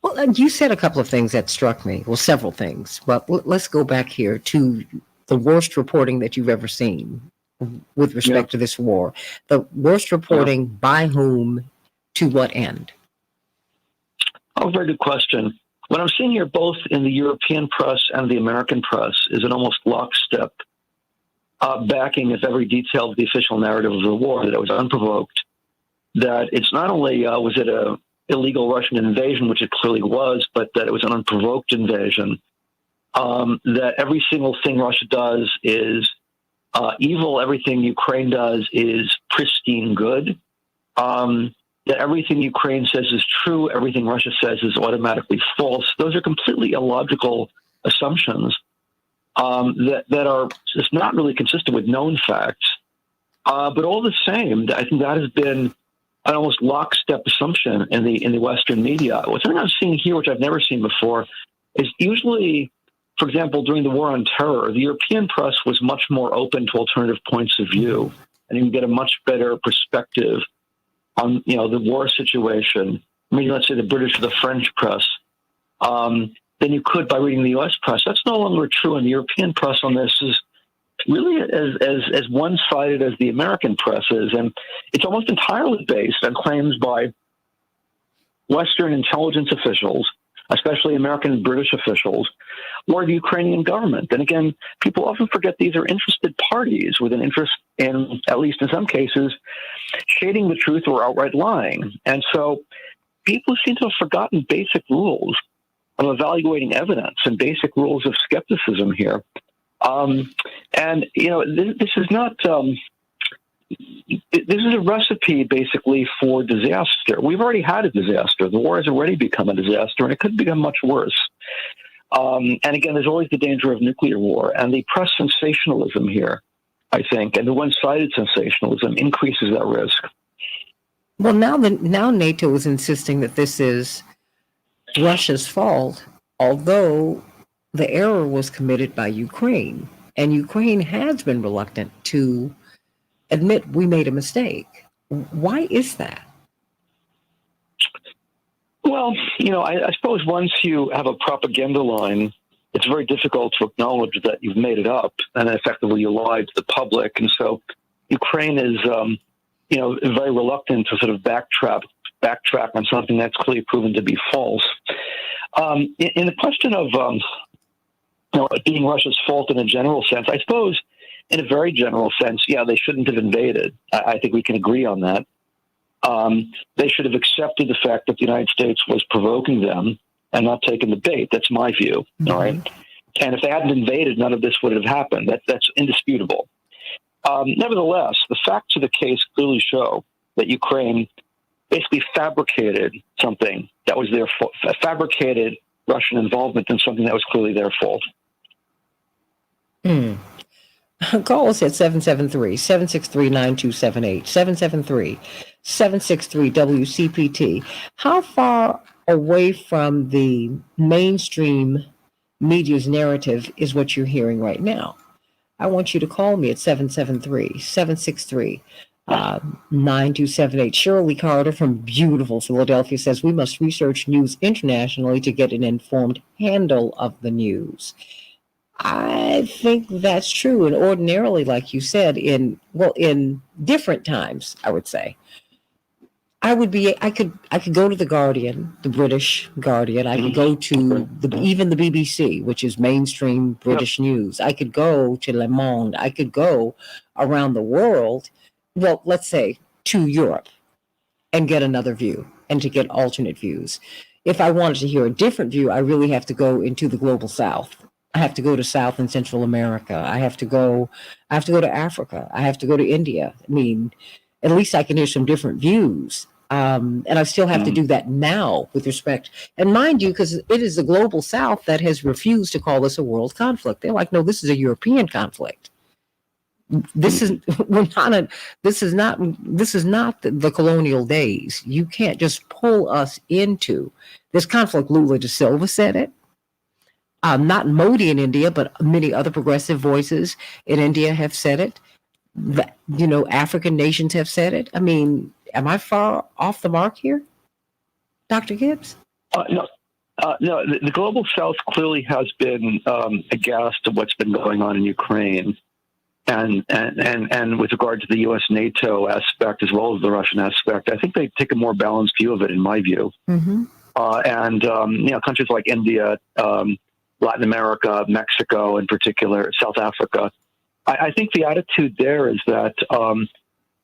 Well, you said a couple of things that struck me. Well, several things. But let's go back here to the worst reporting that you've ever seen with respect to this war. The worst reporting by whom, to what end? Oh, very good question. What I'm seeing here, both in the European press and the American press, is an almost lockstep backing of every detail of the official narrative of the war, that it was unprovoked, that it's not only was it a illegal Russian invasion, which it clearly was, but that it was an unprovoked invasion, that every single thing Russia does is evil, everything Ukraine does is pristine good, that everything Ukraine says is true, everything Russia says is automatically false. Those are completely illogical assumptions that are just not really consistent with known facts. But all the same, I think that has been an almost lockstep assumption in the Western media. What's something I'm seeing here, which I've never seen before, is usually, for example, during the war on terror, the European press was much more open to alternative points of view, and you can get a much better perspective on, the war situation. I mean, let's say the British or the French press, than you could by reading the U.S. press. That's no longer true, and the European press on this is really as one-sided as the American press is, and it's almost entirely based on claims by Western intelligence officials, especially American and British officials, or the Ukrainian government. And again, people often forget these are interested parties with an interest in, at least in some cases, shading the truth or outright lying. And so people seem to have forgotten basic rules of evaluating evidence and basic rules of skepticism here. And, you know, this is not... this is a recipe, basically, for disaster. We've already had a disaster. The war has already become a disaster, and it could become much worse. And again, there's always the danger of nuclear war. And the press sensationalism here, I think, and the one-sided sensationalism increases that risk. Well, now NATO is insisting that this is Russia's fault, although the error was committed by Ukraine. And Ukraine has been reluctant to admit we made a mistake. Why is that? Well, you know, I suppose once you have a propaganda line, it's very difficult to acknowledge that you've made it up and effectively you lied to the public. And so Ukraine is, you know, very reluctant to sort of backtrack on something that's clearly proven to be false. In the question of, you know, it being Russia's fault in a general sense, I suppose in a very general sense, yeah, they shouldn't have invaded. I think we can agree on that. They should have accepted the fact that the United States was provoking them and not taken the bait. That's my view. Mm-hmm. All right. And if they hadn't invaded, none of this would have happened. That's indisputable. Nevertheless, the facts of the case clearly show that Ukraine basically fabricated something that was their fault, fabricated Russian involvement in something that was clearly their fault. Call us at 773-763-9278, 773-763-WCPT. How far away from the mainstream media's narrative is what you're hearing right now? I want you to call me at 773-763-9278. Shirley Carter from beautiful Philadelphia says, we must research news internationally to get an informed handle of the news. I think that's true. And ordinarily, like you said, in different times, I would say, I could go to the Guardian, the British Guardian. I could go to even the BBC, which is mainstream British news. I could go to Le Monde. I could go around the world. Well, let's say to Europe and get another view and to get alternate views. If I wanted to hear a different view, I really have to go into the global South. I have to go to South and Central America. I have to go to Africa. I have to go to India. I mean, at least I can hear some different views. And I still have to do that now with respect. And mind you, because it is the global South that has refused to call this a world conflict. They're like, no, this is a European conflict. This is not the colonial days. You can't just pull us into this conflict. Lula da Silva said it. Not Modi in India, but many other progressive voices in India have said it. You know, African nations have said it. I mean, am I far off the mark here, Dr. Gibbs? No. The global South clearly has been aghast at what's been going on in Ukraine, and with regard to the U.S. NATO aspect as well as the Russian aspect, I think they take a more balanced view of it, in my view. Mm-hmm. You know, countries like India, Latin America, Mexico in particular, South Africa. I think the attitude there is that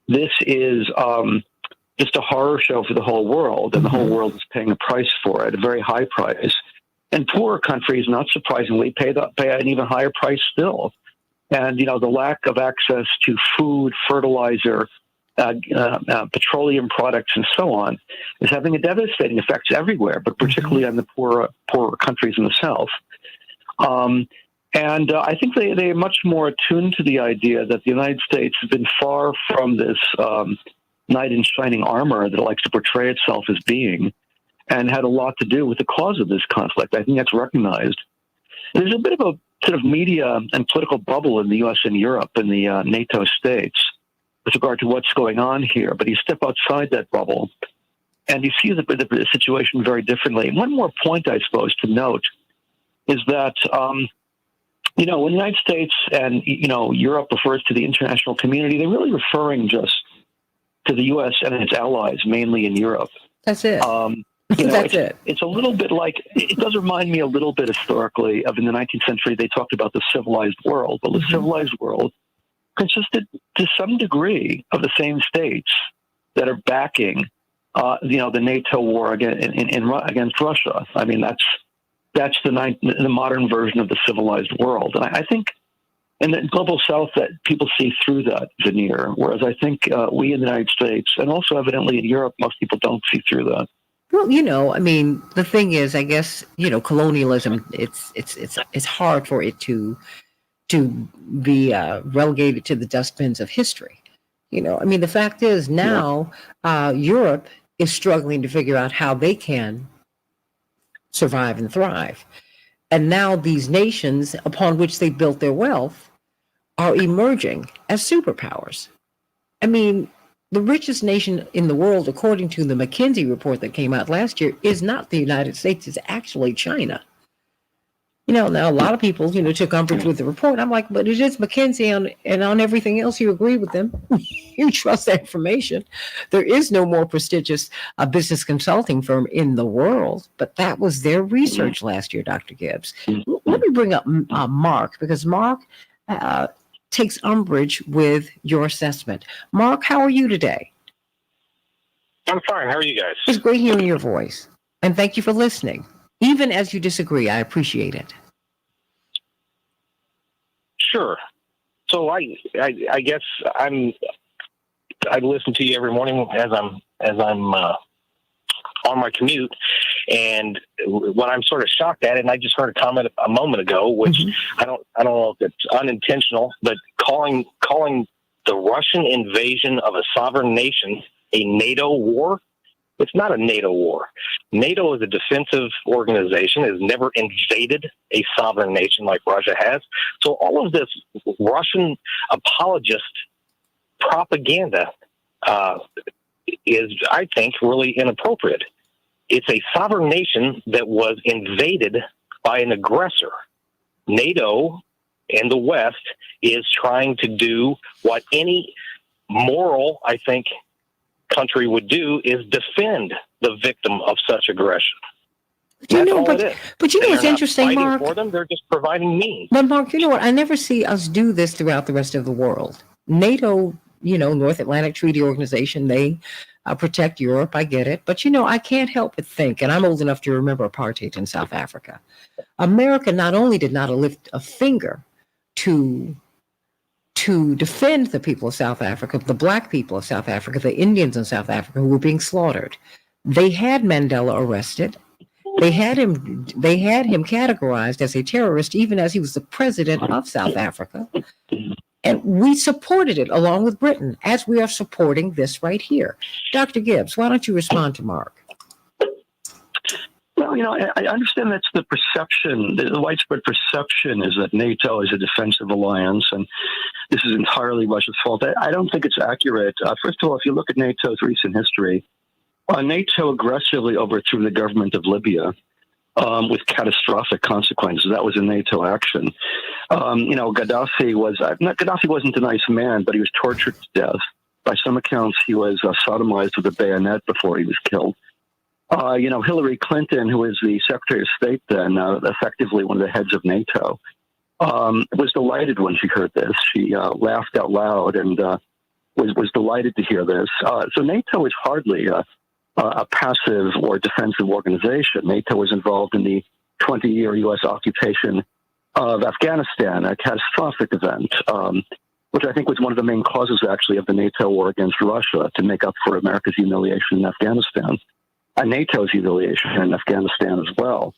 this is just a horror show for the whole world, and the whole world is paying a price for it, a very high price. And poorer countries, not surprisingly, pay an even higher price still. And, you know, the lack of access to food, fertilizer, petroleum products, and so on is having a devastating effect everywhere, but particularly on the poorer countries in the South. And I think they are much more attuned to the idea that the United States has been far from this knight in shining armor that it likes to portray itself as being, and had a lot to do with the cause of this conflict. I think that's recognized. There's a bit of a sort of media and political bubble in the U.S. and Europe and the NATO states with regard to what's going on here, but you step outside that bubble and you see the situation very differently. And one more point, I suppose, to note is that, you know, when the United States and, you know, Europe refers to the international community, they're really referring just to the U.S. and its allies, mainly in Europe. That's it. That's it. It's a little bit like, it does remind me a little bit historically of in the 19th century, they talked about the civilized world. Well, the civilized world consisted to some degree of the same states that are backing, the NATO war against Russia. I mean, that's the modern version of the civilized world. And I think in the global South that people see through that veneer, whereas I think we in the United States, and also evidently in Europe, most people don't see through that. Well, I mean, the thing is, I guess, colonialism, it's hard for it to be relegated to the dustbins of history. I mean, the fact is now Europe is struggling to figure out how they can survive and thrive. And now these nations upon which they built their wealth are emerging as superpowers. I mean, the richest nation in the world, according to the McKinsey report that came out last year, is not the United States, it's actually China. Now a lot of people, took umbrage with the report. I'm like, but it is McKinsey and on everything else you agree with them. You trust that information. There is no more prestigious business consulting firm in the world, but that was their research last year, Dr. Gibbs. Let me bring up Mark, because Mark takes umbrage with your assessment. Mark, how are you today? I'm fine. How are you guys? It's great hearing your voice. And thank you for listening. Even as you disagree, I appreciate it. Sure. So I guess I listen to you every morning as I'm on my commute, and what I'm sort of shocked at, and I just heard a comment a moment ago, which I don't know if it's unintentional, but calling the Russian invasion of a sovereign nation a NATO war. It's not a NATO war. NATO is a defensive organization, has never invaded a sovereign nation like Russia has. So all of this Russian apologist propaganda is, I think, really inappropriate. It's a sovereign nation that was invaded by an aggressor. NATO and the West is trying to do what any moral, I think, country would do, is defend the victim of such aggression. That's all it is. But what's interesting, Mark? For them, they're just providing means. But Mark, you know what? I never see us do this throughout the rest of the world. NATO, North Atlantic Treaty Organization, they protect Europe. I get it. But, I can't help but think, and I'm old enough to remember apartheid in South Africa. America not only did not lift a finger to defend the people of South Africa, the black people of South Africa, the Indians in South Africa who were being slaughtered. They had Mandela arrested. They had him categorized as a terrorist, even as he was the president of South Africa. And we supported it along with Britain, as we are supporting this right here. Dr. Gibbs, why don't you respond to Mark? Well, I understand that's the perception. The widespread perception is that NATO is a defensive alliance, and this is entirely Russia's fault. I don't think it's accurate. First of all, if you look at NATO's recent history, NATO aggressively overthrew the government of Libya with catastrophic consequences. That was a NATO action. Gaddafi wasn't a nice man, but he was tortured to death. By some accounts, he was sodomized with a bayonet before he was killed. Hillary Clinton, who was the Secretary of State then, effectively one of the heads of NATO, was delighted when she heard this. She laughed out loud and was delighted to hear this. So NATO is hardly a passive or defensive organization. NATO was involved in the 20-year U.S. occupation of Afghanistan, a catastrophic event, which I think was one of the main causes, actually, of the NATO war against Russia, to make up for America's humiliation in Afghanistan. NATO's humiliation in Afghanistan as well.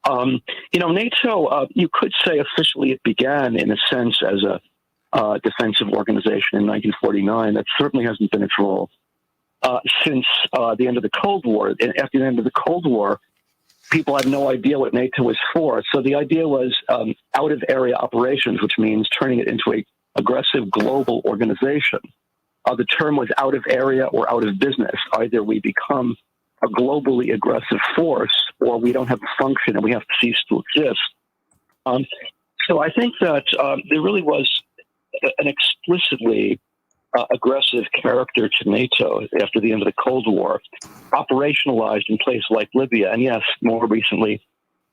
NATO, you could say officially it began, in a sense, as a defensive organization in 1949. That certainly hasn't been its role since the end of the Cold War. And after the end of the Cold War, people had no idea what NATO was for. So the idea was out-of-area operations, which means turning it into an aggressive global organization. The term was out of area or out of business. Either we become a globally aggressive force, or we don't have a function and we have to cease to exist. So I think that there really was an explicitly aggressive character to NATO after the end of the Cold War, operationalized in places like Libya, and yes, more recently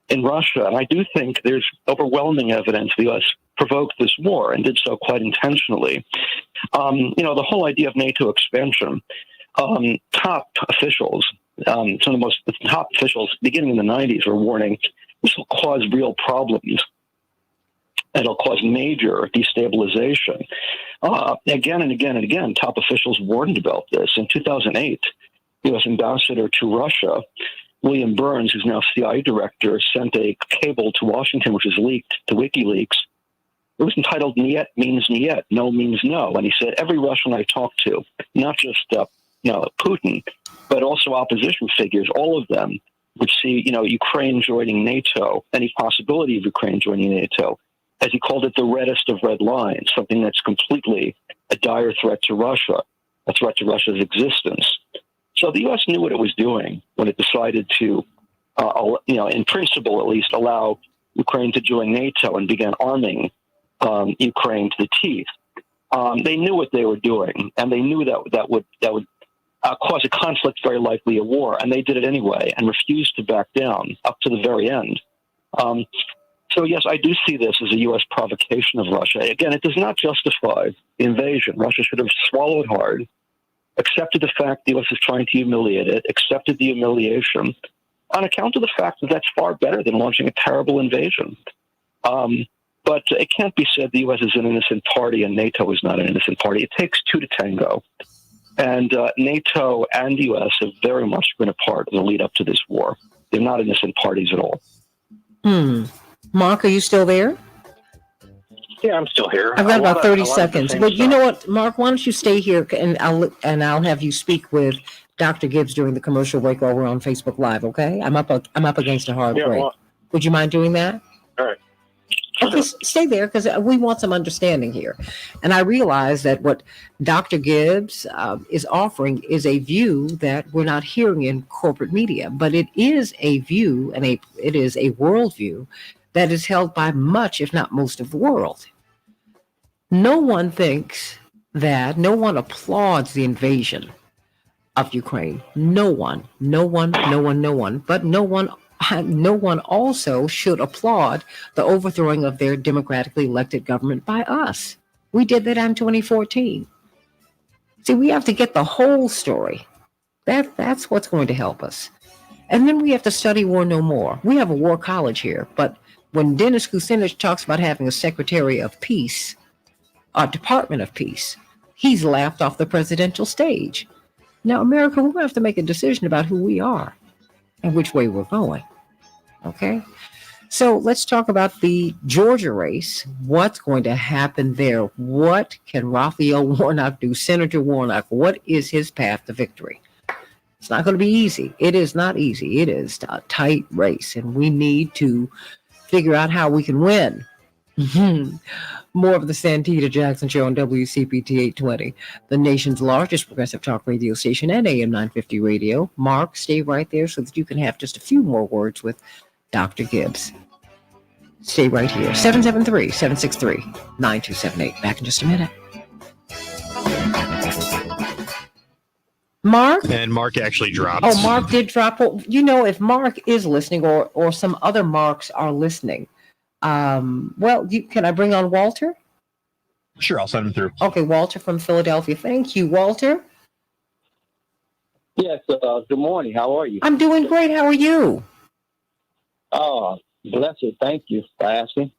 in Russia. And I do think there's overwhelming evidence the U.S. provoked this war and did so quite intentionally. The whole idea of NATO expansion, top officials, some of the top officials beginning in the 90s were warning this will cause real problems. It'll cause major destabilization. Again and again and again, top officials warned about this. In 2008, U.S. ambassador to Russia, William Burns, who's now CIA director, sent a cable to Washington, which was leaked to WikiLeaks. It was entitled "Niet means Niet," no means no. And he said, every Russian I talk to, not just Putin, but also opposition figures, all of them would see Ukraine joining NATO, any possibility of Ukraine joining NATO, as he called it, the reddest of red lines, something that's completely a dire threat to Russia, a threat to Russia's existence. So the U.S. knew what it was doing when it decided to, in principle at least, allow Ukraine to join NATO and began arming Ukraine to the teeth. They knew what they were doing, and they knew that would cause a conflict, very likely a war, and they did it anyway and refused to back down up to the very end. So, yes, I do see this as a U.S. provocation of Russia. Again, it does not justify the invasion. Russia should have swallowed hard, accepted the fact the U.S. is trying to humiliate it, accepted the humiliation, on account of the fact that that's far better than launching a terrible invasion. But it can't be said the U.S. is an innocent party and NATO is not an innocent party. It takes two to tango. And NATO and the U.S. have very much been a part of the lead up to this war. They're not innocent parties at all. Mark, are you still there? Yeah, I'm still here. I've got about 30 seconds. But you know what, Mark, why don't you stay here and I'll have you speak with Dr. Gibbs during the commercial break while we're on Facebook Live, okay? I'm up against a hard break. Well, would you mind doing that? All right. Okay, stay there because we want some understanding here. And I realize that what Dr. Gibbs is offering is a view that we're not hearing in corporate media, but it is a view and it is a worldview that is held by much, if not most of the world. No one applauds the invasion of Ukraine. No one, but no one also should applaud the overthrowing of their democratically elected government by us. We did that in 2014. See, we have to get the whole story. That's what's going to help us. And then we have to study war no more. We have a war college here, but when Dennis Kucinich talks about having a Secretary of Peace, a Department of Peace, he's laughed off the presidential stage. Now, America, we're going to have to make a decision about who we are and which way we're going. Okay? So let's talk about the Georgia race. What's going to happen there? What can Raphael Warnock do? Senator Warnock, what is his path to victory? It's not going to be easy. It is not easy. It is a tight race, and we need to figure out how we can win. More of the Santita Jackson Show on WCPT 820, the nation's largest progressive talk radio station and AM 950 radio. Mark, stay right there so that you can have just a few more words with Dr. Gibbs. Stay right here. 773-763-9278. Back in just a minute. Mark? And Mark actually dropped. Oh, Mark did drop. Well, if Mark is listening or some other Marks are listening, can I bring on Walter? Sure, I'll send him through. Okay, Walter from Philadelphia. Thank you, Walter. Yes, good morning. How are you? I'm doing great. How are you? Oh, blessed. Thank you for asking.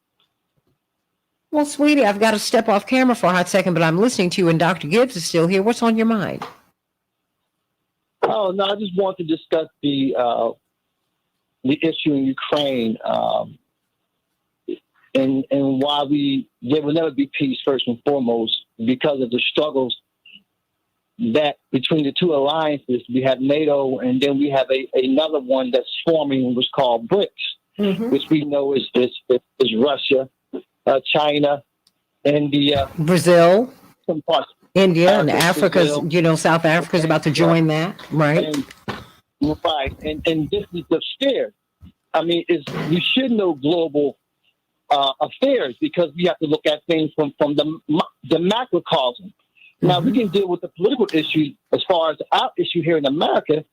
Well, sweetie, I've got to step off camera for a hot second, but I'm listening to you, and Dr. Gibbs is still here. What's on your mind? Oh, no, I just want to discuss the issue in Ukraine and why there will never be peace, first and foremost, because of the struggles that between the two alliances. We have NATO, and then we have another one that's forming, what's called BRICS, which we know is Russia, China, India, Brazil, some parts. India and Africa, South Africa is about to join that, right? And this is the sphere. I mean, we should know global affairs because we have to look at things from the macrocosm. Now, we can deal with the political issue as far as our issue here in America.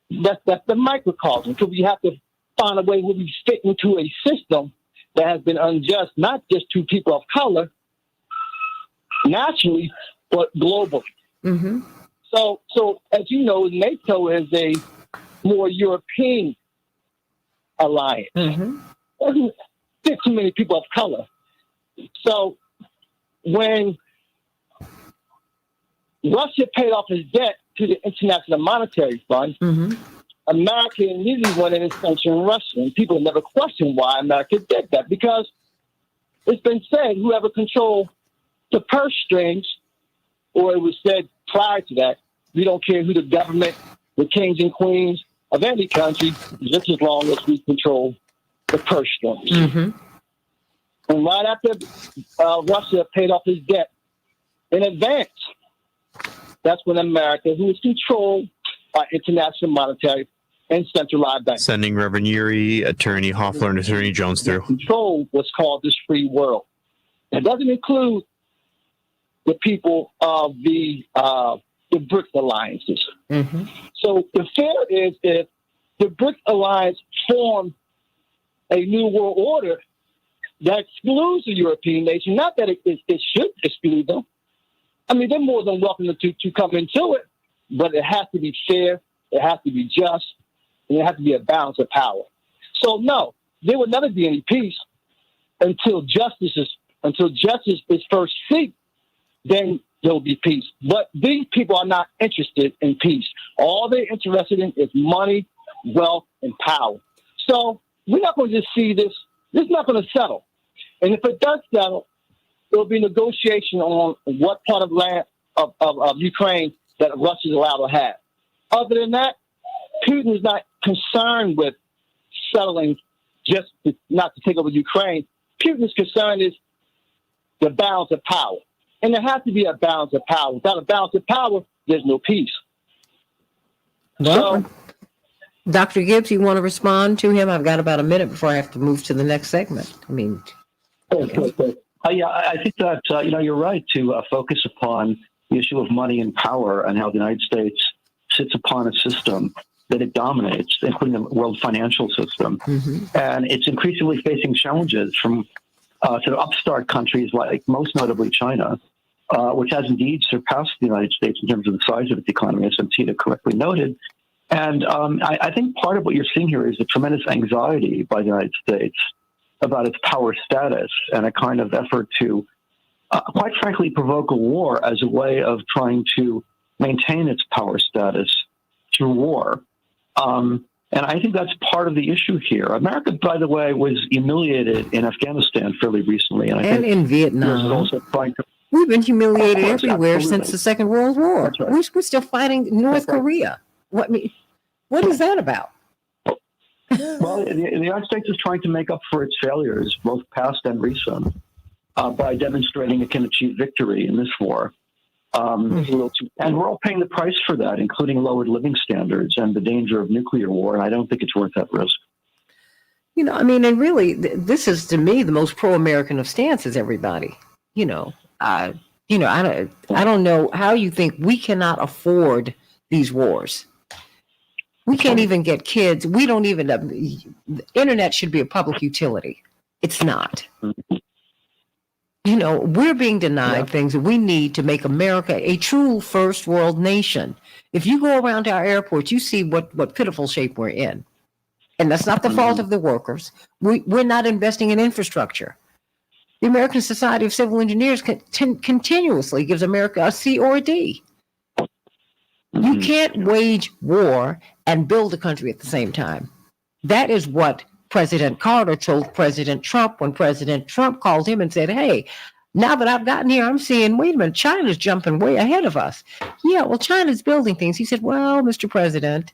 That's the microcosm. So we have to find a way where we fit into a system that has been unjust, not just to people of color, nationally, but globally. Mm-hmm. So as you know, NATO is a more European alliance. Mm-hmm. Doesn't fit too many people of color. So when Russia paid off his debt to the International Monetary Fund, America immediately went in and sanctioned Russia. And people never questioned why America did that, because it's been said whoever controlled the purse strings, or it was said prior to that, we don't care who the government, the kings and queens of any country, just as long as we control the purse strings. Mm-hmm. And right after Russia paid off his debt in advance, that's when America, who is controlled by international monetary and centralized banks, Sending Reverend Yuri, Attorney Hoffler, and Attorney Jones through. control what's called this free world. It doesn't include the people of the BRICS alliances. Mm-hmm. So the fear is if the BRICS alliance form a new world order that excludes the European nation, not that it should exclude them. I mean, they're more than welcome to come into it, but it has to be fair, it has to be just, and it has to be a balance of power. So no, there will never be any peace until justice is first seeked. Then there will be peace. But these people are not interested in peace. All they're interested in is money, wealth, and power. So we're not going to just see this. This is not going to settle. And if it does settle, there will be negotiation on what part of land of Ukraine that Russia is allowed to have. Other than that, Putin is not concerned with settling just not to take over Ukraine. Putin's concern is the balance of power. And there has to be a balance of power. Without a balance of power, there's no peace. Well, Dr. Gibbs, you want to respond to him? I've got about a minute before I have to move to the next segment. I mean, yeah, I think that you're right to focus upon the issue of money and power and how the United States sits upon a system that it dominates, including the world financial system. Mm-hmm. And it's increasingly facing challenges from sort of upstart countries like most notably China, which has indeed surpassed the United States in terms of the size of its economy, as Santita correctly noted. And I think part of what you're seeing here is a tremendous anxiety by the United States about its power status and a kind of effort to, quite frankly, provoke a war as a way of trying to maintain its power status through war. And I think that's part of the issue here. America, by the way, was humiliated in Afghanistan fairly recently. And I think in Vietnam. Also trying to, we've been humiliated course, everywhere absolutely. since the Second World War. That's right. We're still fighting North Korea. What is that about? Well, the United States is trying to make up for its failures, both past and recent, by demonstrating it can achieve victory in this war. And we're all paying the price for that, including lowered living standards and the danger of nuclear war. And I don't think it's worth that risk. You know, I mean, and really, this is to me the most pro-American of stances. Everybody, I don't know how you think we cannot afford these wars. We can't even get kids. We don't even. The internet should be a public utility. It's not. We're being denied things that we need to make America a true first world nation. If you go around our airports, you see what pitiful shape we're in. And that's not the fault of the workers. We're not investing in infrastructure. The American Society of Civil Engineers continuously gives America a C or a D. You can't wage war and build a country at the same time. That is what President Carter told President Trump when President Trump called him and said, hey, now that I've gotten here, I'm seeing, wait a minute, China's jumping way ahead of us. Yeah, well, China's building things. He said, well, Mr. President,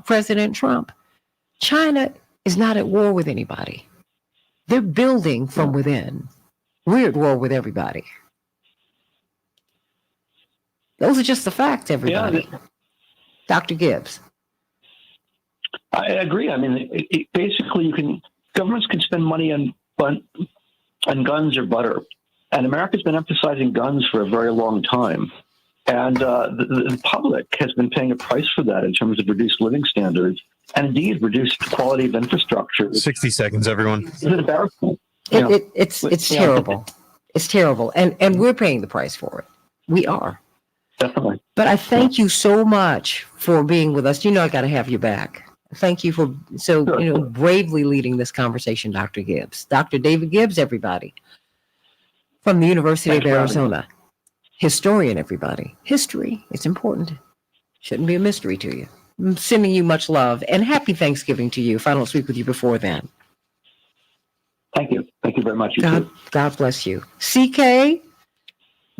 President Trump, China is not at war with anybody. They're building from within. We're at war with everybody. Those are just the facts, everybody. Yeah. Dr. Gibbs. I agree. I mean, basically, governments can spend money on guns or butter, And America's been emphasizing guns for a very long time. And the public has been paying a price for that in terms of reduced living standards and indeed reduced quality of infrastructure. 60 seconds, everyone. It's an embarrassment. It's terrible. It's terrible. And we're paying the price for it. We are. Definitely. But I thank you so much for being with us. You know I got to have you back. Thank you for bravely leading this conversation, Dr. Gibbs. Dr. David Gibbs, everybody, from the University of Arizona. Historian, everybody. History, it's important. Shouldn't be a mystery to you. I'm sending you much love and happy Thanksgiving to you if I don't speak with you before then. Thank you. Thank you very much. God bless you. CK,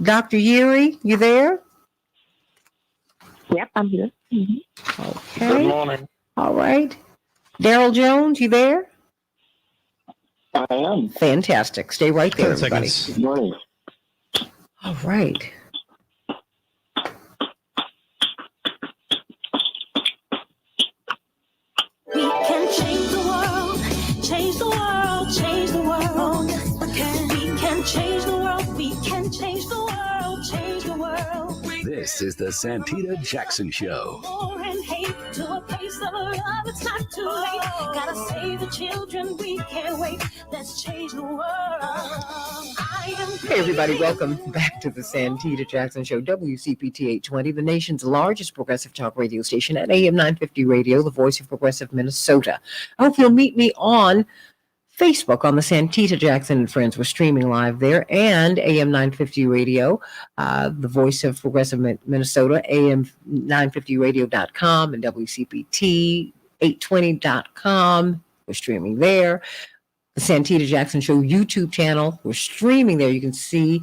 Dr. Yuri, you there? Yep, I'm here. Okay. Good morning. All right. Daryl Jones, you there? I am. Fantastic. Stay right there, everybody. Good morning. All right. We can change the world, change the world, change the world. Oh, yes, we can. We can change the world, we can change the world, change the world. This is the Santita Jackson Show. War and hate to a place of love, it's not too late. Gotta save the children, we can't wait. Let's change the world. Hey, everybody. Welcome back to the Santita Jackson Show, WCPT 820, the nation's largest progressive talk radio station at AM 950 Radio, the voice of progressive Minnesota. I hope you'll meet me on Facebook on the Santita Jackson and Friends. We're streaming live there, and AM 950 Radio, the voice of progressive Minnesota, am950radio.com and WCPT820.com. We're streaming there. The Santita Jackson Show YouTube channel. We're streaming there. You can see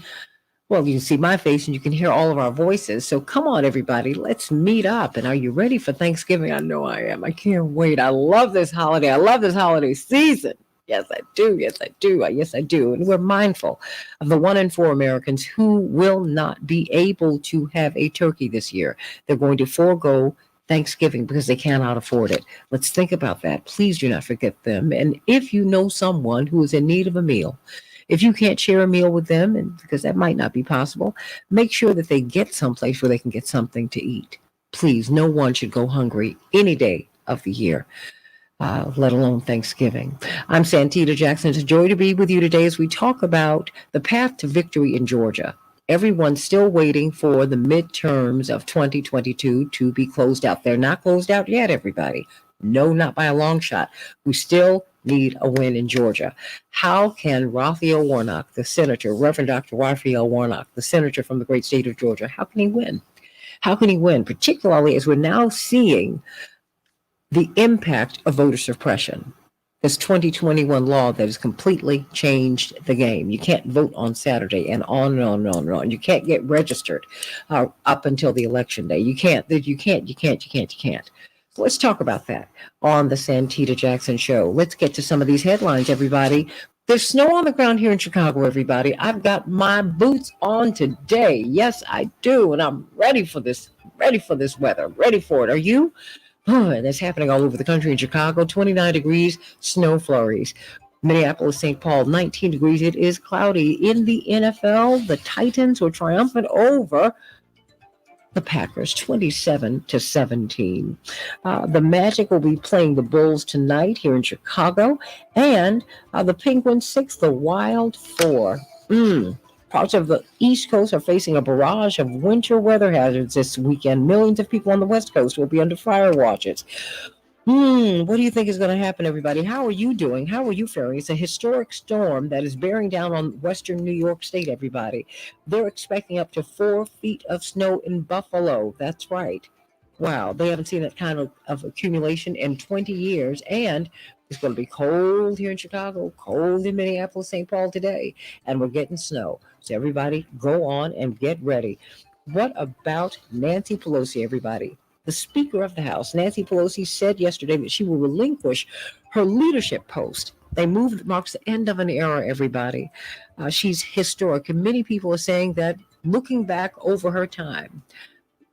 my face and you can hear all of our voices. So come on, everybody. Let's meet up. And are you ready for Thanksgiving? I know I am. I can't wait. I love this holiday. I love this holiday season. Yes, I do. Yes, I do. Yes, I do. And we're mindful of the 1 in 4 Americans who will not be able to have a turkey this year. They're going to forego Thanksgiving because they cannot afford it. Let's think about that. Please do not forget them. And if you know someone who is in need of a meal, if you can't share a meal with them, and because that might not be possible, make sure that they get someplace where they can get something to eat. Please, no one should go hungry any day of the year. Let alone Thanksgiving. I'm Santita Jackson. It's a joy to be with you today as we talk about the path to victory in Georgia. Everyone's still waiting for the midterms of 2022 to be closed out. They're not closed out yet, everybody. No, not by a long shot. We still need a win in Georgia. How can Raphael Warnock, the senator, Reverend Dr. Raphael Warnock, the senator from the great state of Georgia, how can he win? How can he win, particularly as we're now seeing the impact of voter suppression, this 2021 law that has completely changed the game. You can't vote on Saturday and on and on and on and on. You can't get registered up until the election day. You can't. So let's talk about that on the Santita Jackson Show. Let's get to some of these headlines, everybody. There's snow on the ground here in Chicago, everybody. I've got my boots on today. Yes, I do. And I'm ready for this weather. Ready for it. Are you? And that's happening all over the country. In Chicago, 29 degrees, snow flurries. Minneapolis, St. Paul, 19 degrees. It is cloudy. In the NFL, the Titans were triumphant over the Packers, 27-17. The Magic will be playing the Bulls tonight here in Chicago. And the Penguins 6, the Wild 4. Parts of the East Coast are facing a barrage of winter weather hazards this weekend. Millions of people on the West Coast will be under fire watches. What do you think is going to happen, everybody? How are you doing? How are you faring? It's a historic storm that is bearing down on western New York State, everybody. They're expecting up to 4 feet of snow in Buffalo. That's right. Wow, they haven't seen that kind of accumulation in 20 years. And it's going to be cold here in Chicago, cold in Minneapolis, St. Paul today, and we're getting snow. So everybody go on and get ready. What about Nancy Pelosi, everybody? The Speaker of the House, Nancy Pelosi, said yesterday that she will relinquish her leadership post. A move that marks the end of an era, everybody. She's historic, and many people are saying that looking back over her time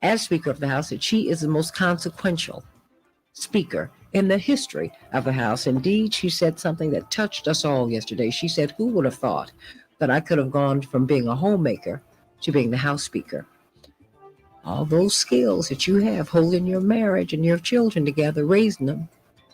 as Speaker of the House, that she is the most consequential speaker in the history of the House. Indeed, she said something that touched us all yesterday. She said, who would have thought but I could have gone from being a homemaker to being the house speaker. All those skills that you have holding your marriage and your children together, raising them.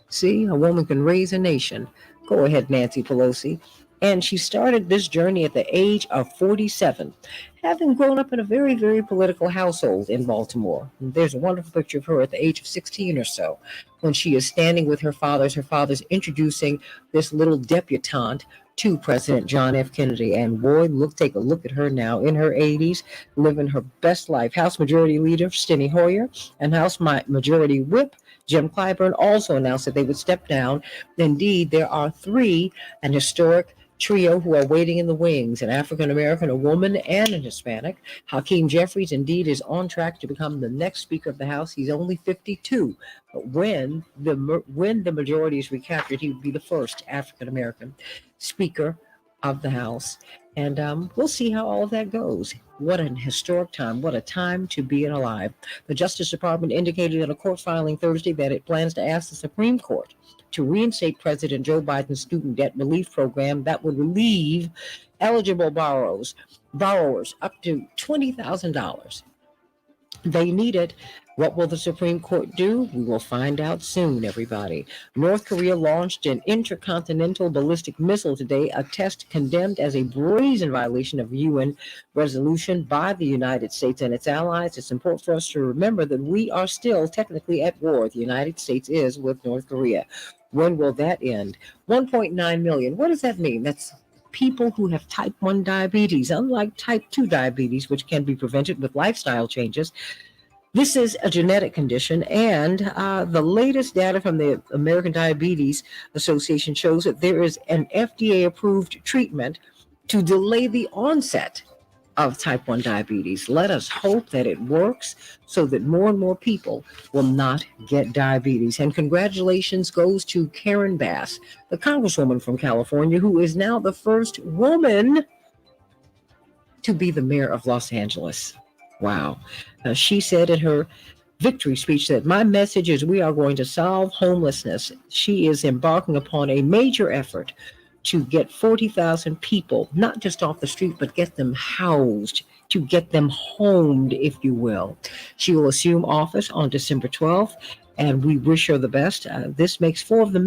See, a woman can raise a nation. Go ahead, Nancy Pelosi. And she started this journey at the age of 47, having grown up in a very, very political household in Baltimore. And there's a wonderful picture of her at the age of 16 or so, when she is standing with her father's introducing this little debutante to President John F. Kennedy. And boy, take a look at her now in her 80s, living her best life. House Majority Leader Steny Hoyer and House Majority Whip Jim Clyburn also announced that they would step down. Indeed, there are three, an historic trio who are waiting in the wings, an African-American, a woman, and an Hispanic. Hakeem Jeffries, indeed, is on track to become the next Speaker of the House. He's only 52. But when the majority is recaptured, he would be the first African-American Speaker of the House. And we'll see how all of that goes. What an historic time. What a time to be alive. The Justice Department indicated in a court filing Thursday that it plans to ask the Supreme Court to reinstate President Joe Biden's student debt relief program that would relieve eligible borrowers up to $20,000. They need it. What will the Supreme Court do? We will find out soon, everybody. North Korea launched an intercontinental ballistic missile today, a test condemned as a brazen violation of UN resolution by the United States and its allies. It's important for us to remember that we are still technically at war. The United States is with North Korea. When will that end? 1.9 million. What does that mean? That's people who have type 1 diabetes, unlike type 2 diabetes, which can be prevented with lifestyle changes. This is a genetic condition, and the latest data from the American Diabetes Association shows that there is an FDA-approved treatment to delay the onset of type 1 diabetes. Let us hope that it works so that more and more people will not get diabetes. And congratulations goes to Karen Bass, the Congresswoman from California, who is now the first woman to be the mayor of Los Angeles. Wow. She said in her victory speech that my message is we are going to solve homelessness. She is embarking upon a major effort to get 40,000 people, not just off the street, but get them housed, to get them homed, if you will. She will assume office on December 12th, and we wish her the best. This makes four of the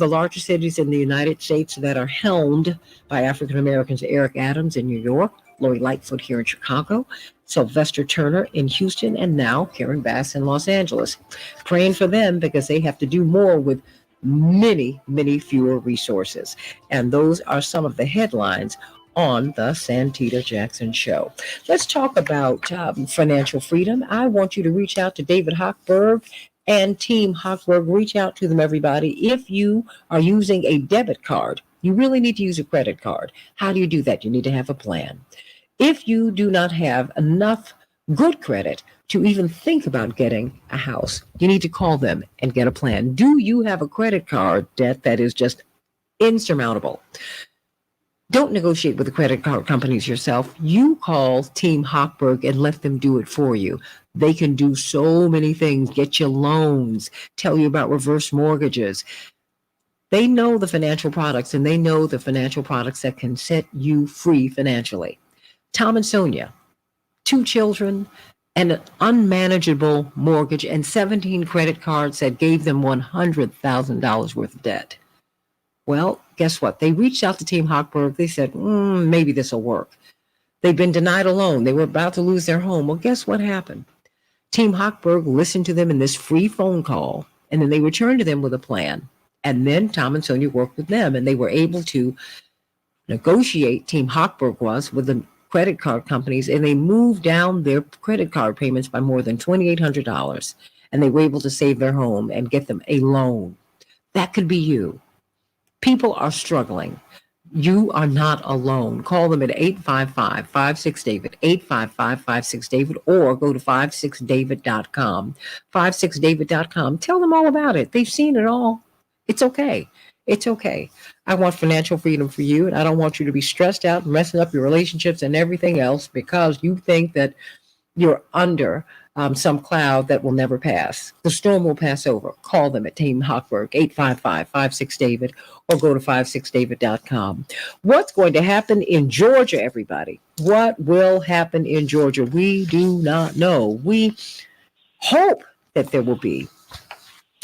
largest cities in the United States that are helmed by African Americans: Eric Adams in New York, Lori Lightfoot here in Chicago, Sylvester Turner in Houston, and now Karen Bass in Los Angeles. Praying for them because they have to do more with many, many fewer resources. And those are some of the headlines on the Santita Jackson Show. Let's talk about financial freedom. I want you to reach out to David Hochberg and Team Hochberg. Reach out to them, everybody. If you are using a debit card, you really need to use a credit card. How do you do that? You need to have a plan. If you do not have enough good credit to even think about getting a house, you need to call them and get a plan. Do you have a credit card debt that is just insurmountable? Don't negotiate with the credit card companies yourself. You call Team Hochberg and let them do it for you. They can do so many things, get you loans, tell you about reverse mortgages. They know the financial products, and they know the financial products that can set you free financially. Tom and Sonia, 2 children, and an unmanageable mortgage, and 17 credit cards that gave them $100,000 worth of debt. Well, guess what? They reached out to Team Hochberg. They said, maybe this will work. They've been denied a loan. They were about to lose their home. Well, guess what happened? Team Hochberg listened to them in this free phone call, and then they returned to them with a plan. And then Tom and Sonia worked with them, and they were able to negotiate, Team Hochberg was, with the credit card companies, and they moved down their credit card payments by more than $2,800. And they were able to save their home and get them a loan. That could be you. People are struggling. You are not alone. Call them at 855-56-DAVID, 855-56-DAVID, or go to 56david.com, 56david.com. Tell them all about it. They've seen it all. It's okay. It's okay. I want financial freedom for you, and I don't want you to be stressed out, messing up your relationships and everything else because you think that you're under some cloud that will never pass. The storm will pass over. Call them at Team Hochberg, 855-56-DAVID, or go to 56david.com. What's going to happen in Georgia, everybody? What will happen in Georgia? We do not know. We hope that there will be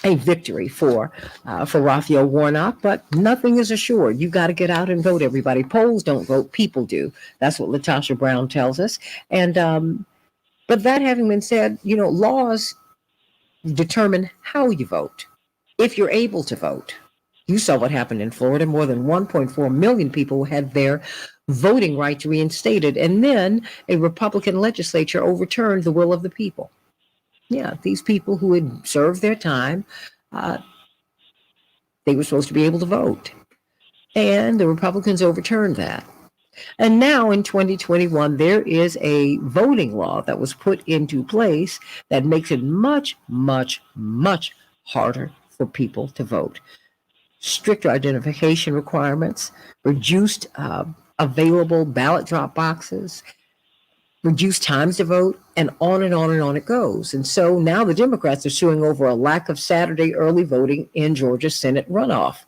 a victory for Raphael Warnock, but nothing is assured. You got to get out and vote, everybody. Polls don't vote, people do. That's what Latasha Brown tells us. And but that having been said, laws determine how you vote, if you're able to vote. You saw what happened in Florida. More than 1.4 million people had their voting rights reinstated, and then a Republican legislature overturned the will of the people. Yeah, these people who had served their time, they were supposed to be able to vote. And the Republicans overturned that. And now in 2021, there is a voting law that was put into place that makes it much, much, much harder for people to vote. Stricter identification requirements, reduced available ballot drop boxes, reduced times to vote, and on and on and on it goes. And so now the Democrats are suing over a lack of Saturday early voting in Georgia's Senate runoff.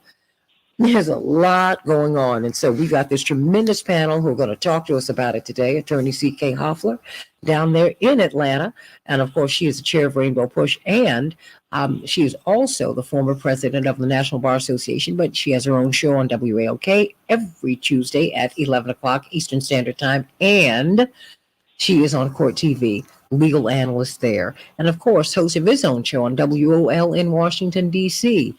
There's a lot going on. And so we got this tremendous panel who are going to talk to us about it today. Attorney C.K. Hoffler down there in Atlanta. And of course, she is the chair of Rainbow Push. And she is also the former president of the National Bar Association, but she has her own show on WAOK every Tuesday at 11 o'clock Eastern Standard Time. And she is on Court TV, legal analyst there. And of course, host of his own show on WOL in Washington, D.C.,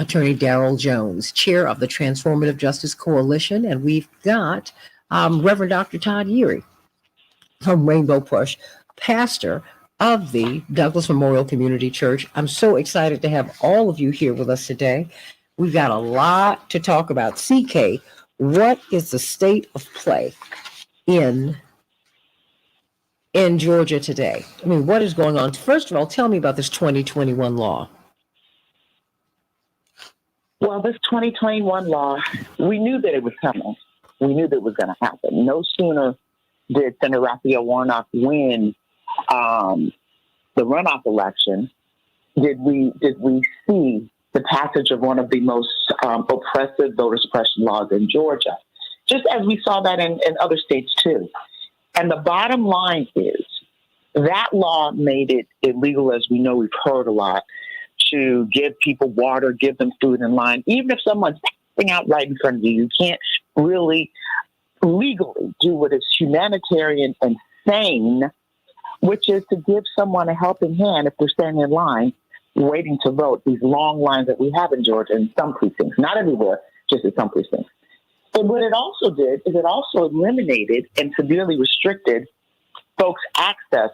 Attorney Darrell Jones, chair of the Transformative Justice Coalition. And we've got Reverend Dr. Todd Yeary from Rainbow Push, pastor of the Douglas Memorial Community Church. I'm so excited to have all of you here with us today. We've got a lot to talk about. CK, what is the state of play in Georgia today? I mean, what is going on? First of all, tell me about this 2021 law. Well, this 2021 law, we knew that it was coming. We knew that it was going to happen. No sooner did Senator Raphael Warnock win the runoff election did we see the passage of one of the most oppressive voter suppression laws in Georgia, just as we saw that in other states too. And the bottom line is that law made it illegal, as we know, we've heard a lot, to give people water, give them food in line. Even if someone's passing out right in front of you, you can't really legally do what is humanitarian and sane, which is to give someone a helping hand if they're standing in line waiting to vote. These long lines that we have in Georgia in some precincts, not everywhere, just in some precincts. And what it also did is it also eliminated and severely restricted folks' access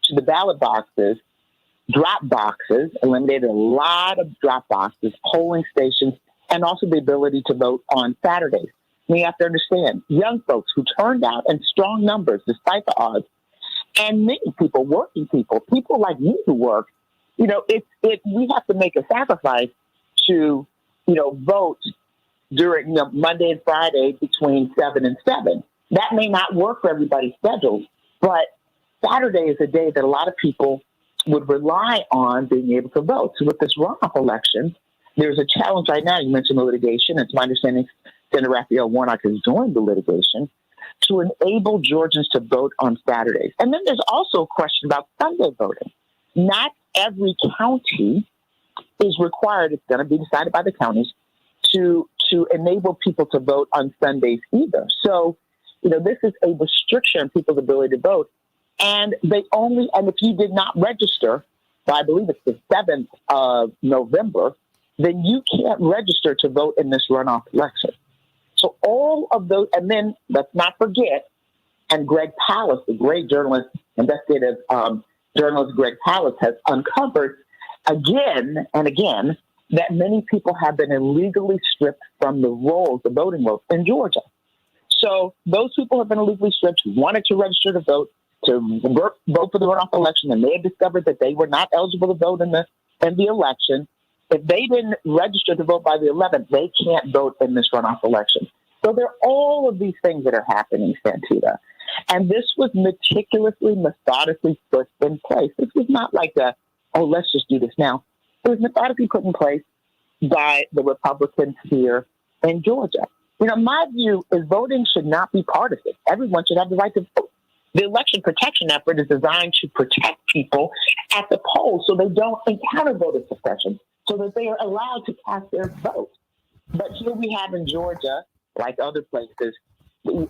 to the ballot boxes, drop boxes, eliminated a lot of drop boxes, polling stations, and also the ability to vote on Saturdays. We have to understand, young folks who turned out in strong numbers despite the odds, and many people, working people, people like me who work, we have to make a sacrifice to, vote during Monday and Friday between 7 and 7. That may not work for everybody's schedule, but Saturday is a day that a lot of people would rely on being able to vote. So with this runoff election, there's a challenge right now. You mentioned the litigation. It's my understanding Senator Raphael Warnock has joined the litigation to enable Georgians to vote on Saturdays. And then there's also a question about Sunday voting. Not every county is required. It's going to be decided by the counties to enable people to vote on Sundays either. So, this is a restriction on people's ability to vote. And if you did not register by, I believe it's the 7th of November, then you can't register to vote in this runoff election. So all of those, and then let's not forget, and Greg Palast, the great journalist, investigative journalist Greg Palast has uncovered again and again that many people have been illegally stripped from the voting rolls in Georgia. So those people have been illegally stripped, who wanted to register to vote for the runoff election, and they had discovered that they were not eligible to vote in the election. If they didn't register to vote by the 11th, they can't vote in this runoff election. So there are all of these things that are happening, Santita. And this was meticulously, methodically put in place. This was not like let's just do this now. It was methodically put in place by the Republicans here in Georgia. My view is voting should not be partisan. Everyone should have the right to vote. The election protection effort is designed to protect people at the polls so they don't encounter voter suppression, so that they are allowed to cast their vote. But here we have in Georgia, like other places,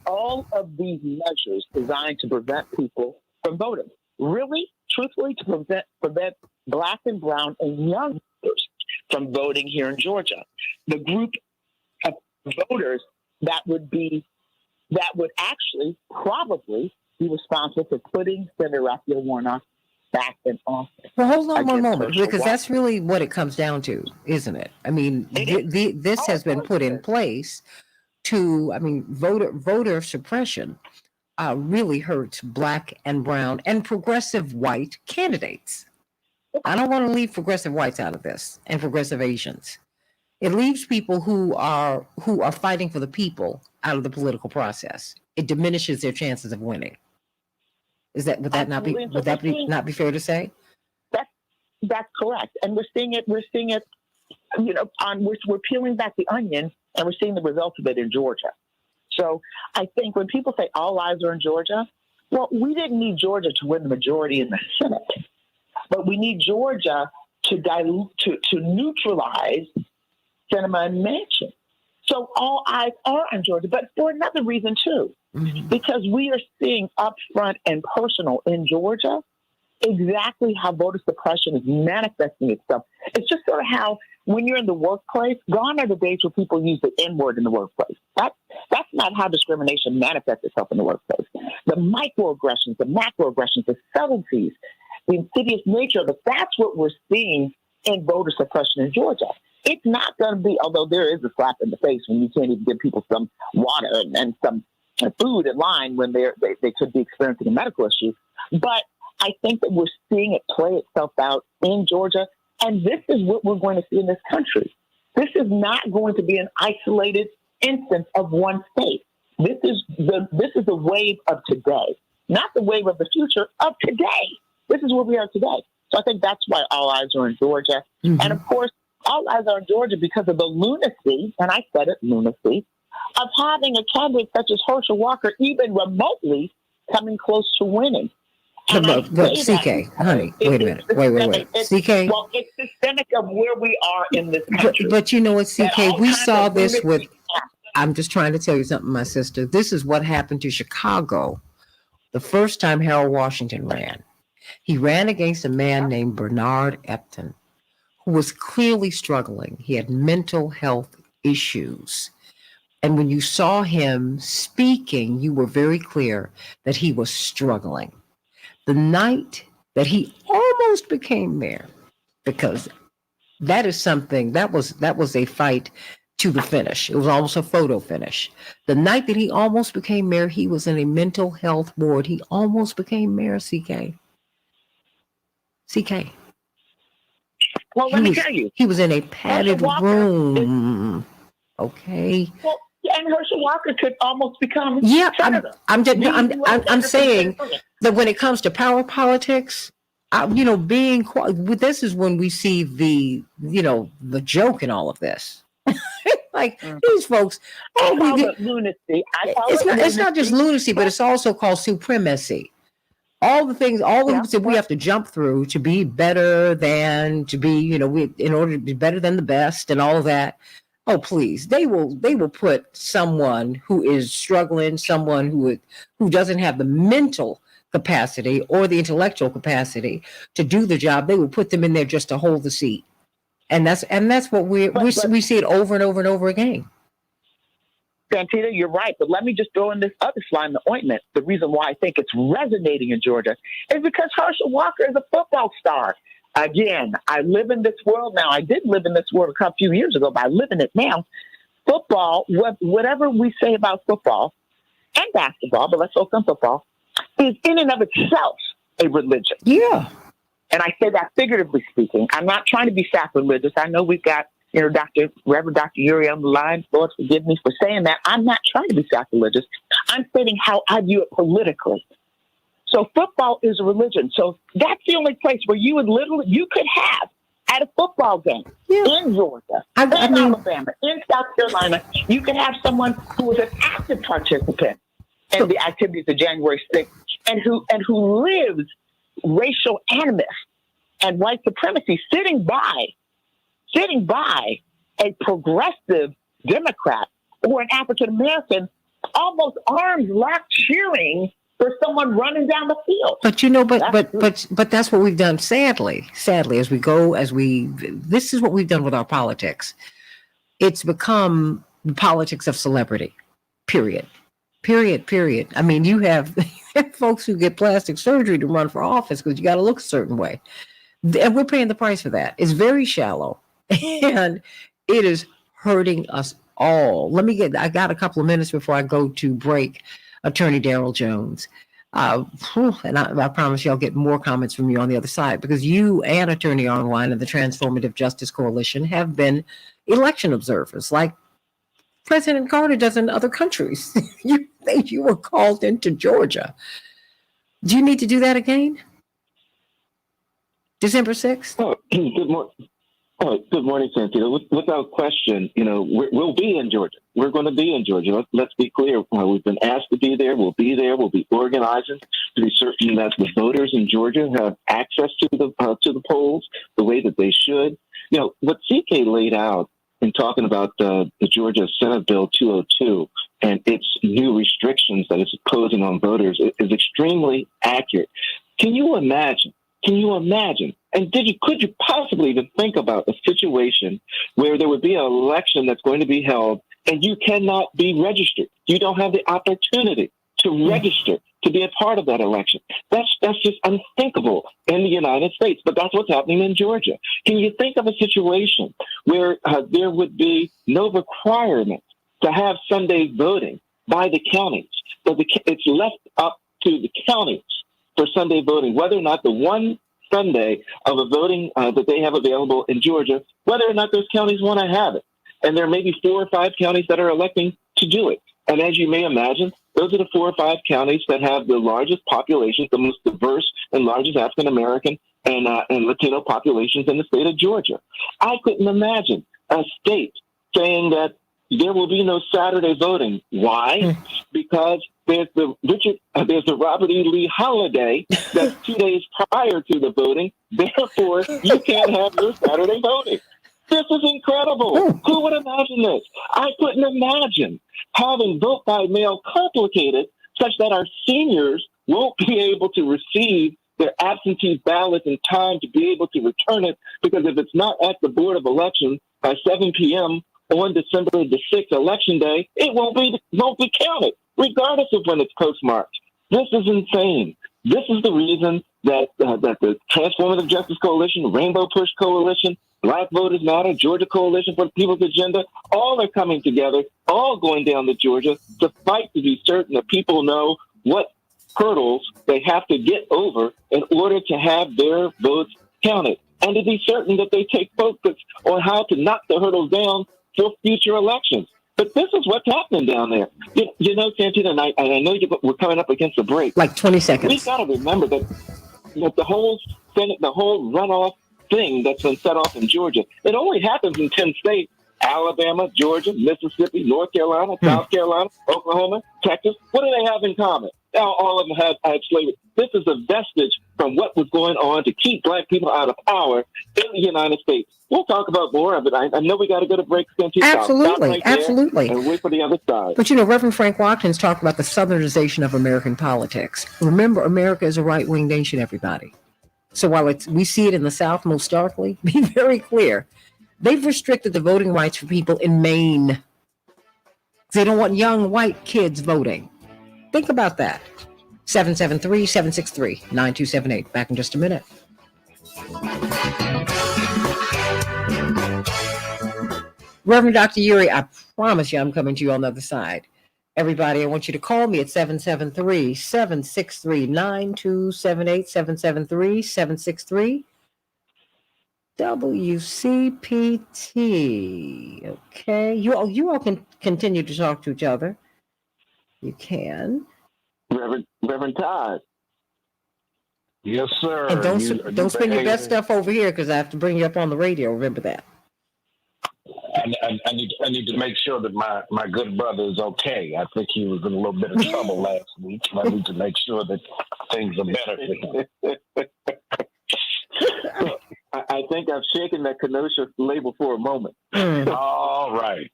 all of these measures designed to prevent people from voting. Really, truthfully, to prevent Black and brown and young voters from voting here in Georgia. The group of voters that would actually probably be responsible for putting Senator Raphael Warnock back in office. Well, hold on one moment, because that's really what it comes down to, isn't it? I mean, this has been put in place voter suppression really hurts Black and brown and progressive white candidates. I don't want to leave progressive whites out of this and progressive Asians. It leaves people who are fighting for the people out of the political process. It diminishes their chances of winning. Would that not be fair to say? That's correct, and we're seeing it. We're peeling back the onion, and we're seeing the results of it in Georgia. So I think when people say all eyes are in Georgia, well, we didn't need Georgia to win the majority in the Senate, but we need Georgia to neutralize Sinema and Manchin. So all eyes are on Georgia, but for another reason too, because we are seeing upfront and personal in Georgia exactly how voter suppression is manifesting itself. It's just sort of how when you're in the workplace, gone are the days where people use the N-word in the workplace. That's not how discrimination manifests itself in the workplace. The microaggressions, the macroaggressions, the subtleties, the insidious nature of it, that's what we're seeing in voter suppression in Georgia. It's not going to be, although there is a slap in the face when you can't even give people some water and some food in line when they could be experiencing a medical issue. But I think that we're seeing it play itself out in Georgia, and this is what we're going to see in this country. This is not going to be an isolated instance of one state. This is the wave of today, not the wave of the future, of today. This is where we are today. So I think that's why all eyes are in Georgia. Mm-hmm. And of course, all eyes are in Georgia because of the lunacy, and I said it, lunacy, of having a candidate such as Herschel Walker even remotely coming close to winning. But CK, honey, wait a minute. Wait. CK? Well, it's systemic of where we are in this country. But you know what, CK? We saw this with, I'm just trying to tell you something, my sister. This is what happened to Chicago the first time Harold Washington ran. He ran against a man named Bernard Epton, who was clearly struggling. He had mental health issues. And when you saw him speaking, you were very clear that he was struggling. The night that he almost became mayor, because that is something, that was a fight to the finish. It was almost a photo finish. The night that he almost became mayor, he was in a mental health ward. He almost became mayor, CK. Well, let me tell you. He was in a padded room. Okay. Well, and Herschel Walker could almost become senator. I'm saying that when it comes to power politics, this is when we see the joke in all of this. These folks, lunacy. It's not just lunacy, but it's also called supremacy. All the things that we have to jump through to be better than, to be, in order to be better than the best and all of that. Oh, please. They will put someone who is struggling, someone who doesn't have the mental capacity or the intellectual capacity to do the job. They will put them in there just to hold the seat. And that's what we see it over and over and over again. Santita, you're right, but let me just throw in this other fly in the ointment. The reason why I think it's resonating in Georgia is because Herschel Walker is a football star. Again, I live in this world now. I did live in this world a few years ago, but I live in it now. Football, whatever we say about football and basketball, but let's focus on football, is in and of itself a religion. Yeah. And I say that figuratively speaking. I'm not trying to be sacrilegious. I know we've got Reverend Dr. Uri on the line. Lord, forgive me for saying that. I'm not trying to be sacrilegious. I'm stating how I view it politically. So football is a religion. So that's the only place where you could have at a football game in Georgia, in Alabama, in South Carolina, you could have someone who was an active participant in the activities of January 6th and who lives racial animus and white supremacy sitting by a progressive Democrat or an African American, almost arms locked, cheering for someone running down the field. But that's what we've done. Sadly, this is what we've done with our politics. It's become the politics of celebrity. Period. I mean, you have folks who get plastic surgery to run for office because you got to look a certain way. And we're paying the price for that. It's very shallow and it is hurting us all. I got a couple of minutes before I go to break. Attorney Daryl Jones. And I promise you I'll get more comments from you on the other side, because you and Attorney Arnwine and the Transformative Justice Coalition have been election observers like President Carter does in other countries. You were called into Georgia. Do you need to do that again? December 6th? Oh, good morning. Oh, good morning, Santita. Without question, we'll be in Georgia. We're going to be in Georgia. Let's be clear. We've been asked to be there. We'll be there. We'll be organizing to be certain that the voters in Georgia have access to the polls the way that they should. What CK laid out in talking about the Georgia Senate Bill 202 and its new restrictions that it's imposing on voters is extremely accurate. Can you imagine? And could you possibly even think about a situation where there would be an election that's going to be held and you cannot be registered? You don't have the opportunity to register to be a part of that election. That's just unthinkable in the United States, but that's what's happening in Georgia. Can you think of a situation where there would be no requirement to have Sunday voting by the counties? So it's left up to the counties for Sunday voting, whether or not the one Sunday of a voting that they have available in Georgia, whether or not those counties want to have it. And there may be 4 or 5 counties that are electing to do it. And as you may imagine, those are the 4 or 5 counties that have the largest populations, the most diverse and largest African American and Latino populations in the state of Georgia. I couldn't imagine a state saying that there will be no Saturday voting. Why? Because there's the Robert E. Lee holiday that's 2 days prior to the voting. Therefore, you can't have your Saturday voting. This is incredible. Who would imagine this? I couldn't imagine having vote by mail complicated such that our seniors won't be able to receive their absentee ballots in time to be able to return it, because if it's not at the Board of Elections by 7 p.m. on December the 6th, Election Day, it won't be counted, regardless of when it's postmarked. This is insane. This is the reason that the Transformative Justice Coalition, Rainbow Push Coalition, Black Voters Matter, Georgia Coalition for the People's Agenda, all are coming together, all going down to Georgia to fight to be certain that people know what hurdles they have to get over in order to have their votes counted, and to be certain that they take focus on how to knock the hurdles down for future elections. But this is what's happening down there. Santita, and I know we're coming up against a break. Like 20 seconds. We've got to remember that the whole Senate, the whole runoff thing that's been set off in Georgia, it only happens in 10 states: Alabama, Georgia, Mississippi, North Carolina, South Carolina, Oklahoma, Texas. What do they have in common? All of them had slavery. This is a vestige from what was going on to keep Black people out of power in the United States. We'll talk about more of it. I know we got to go to break. Absolutely. And wait for the other side. But Reverend Frank Watkins talked about the Southernization of American politics. Remember, America is a right-wing nation, everybody. So while we see it in the South most starkly, be very clear, they've restricted the voting rights for people in Maine. They don't want young white kids voting. Think about that. 773-763-9278. Back in just a minute. Reverend Dr. Uri, I promise you I'm coming to you on the other side. Everybody, I want you to call me at 773-763-9278, 773-WCPT. Okay. You all can continue to talk to each other. You can. Reverend Todd. Yes, sir. And don't spend your best stuff over here because I have to bring you up on the radio. Remember that. I need to make sure that my good brother is okay. I think he was in a little bit of trouble last week. I need to make sure that things are better for him. I think I've shaken that Kenosha label for a moment. All right.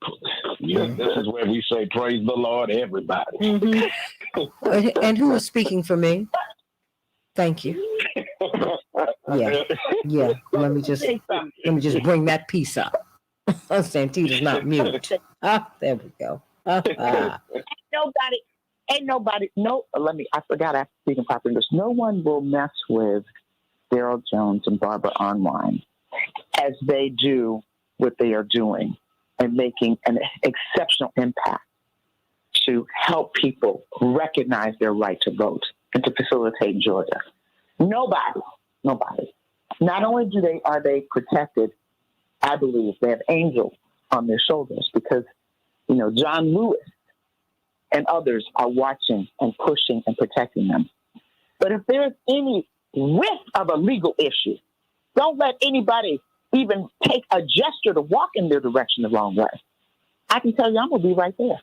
Yes, this is where we say, praise the Lord, everybody. Mm-hmm. And who is speaking for me? Thank you. Yeah. Let me just bring that piece up. Santita's not mute. There we go. Ain't nobody. No, I forgot I speak in proper English. No one will mess with Daryl Jones and Barbara Online as they do what they are doing and making an exceptional impact to help people recognize their right to vote and to facilitate Georgia. Nobody. Not only are they protected, I believe they have angels on their shoulders because, John Lewis and others are watching and pushing and protecting them. But if there's any risk of a legal issue, don't let anybody even take a gesture to walk in their direction the wrong way. I can tell you I'm going to be right there.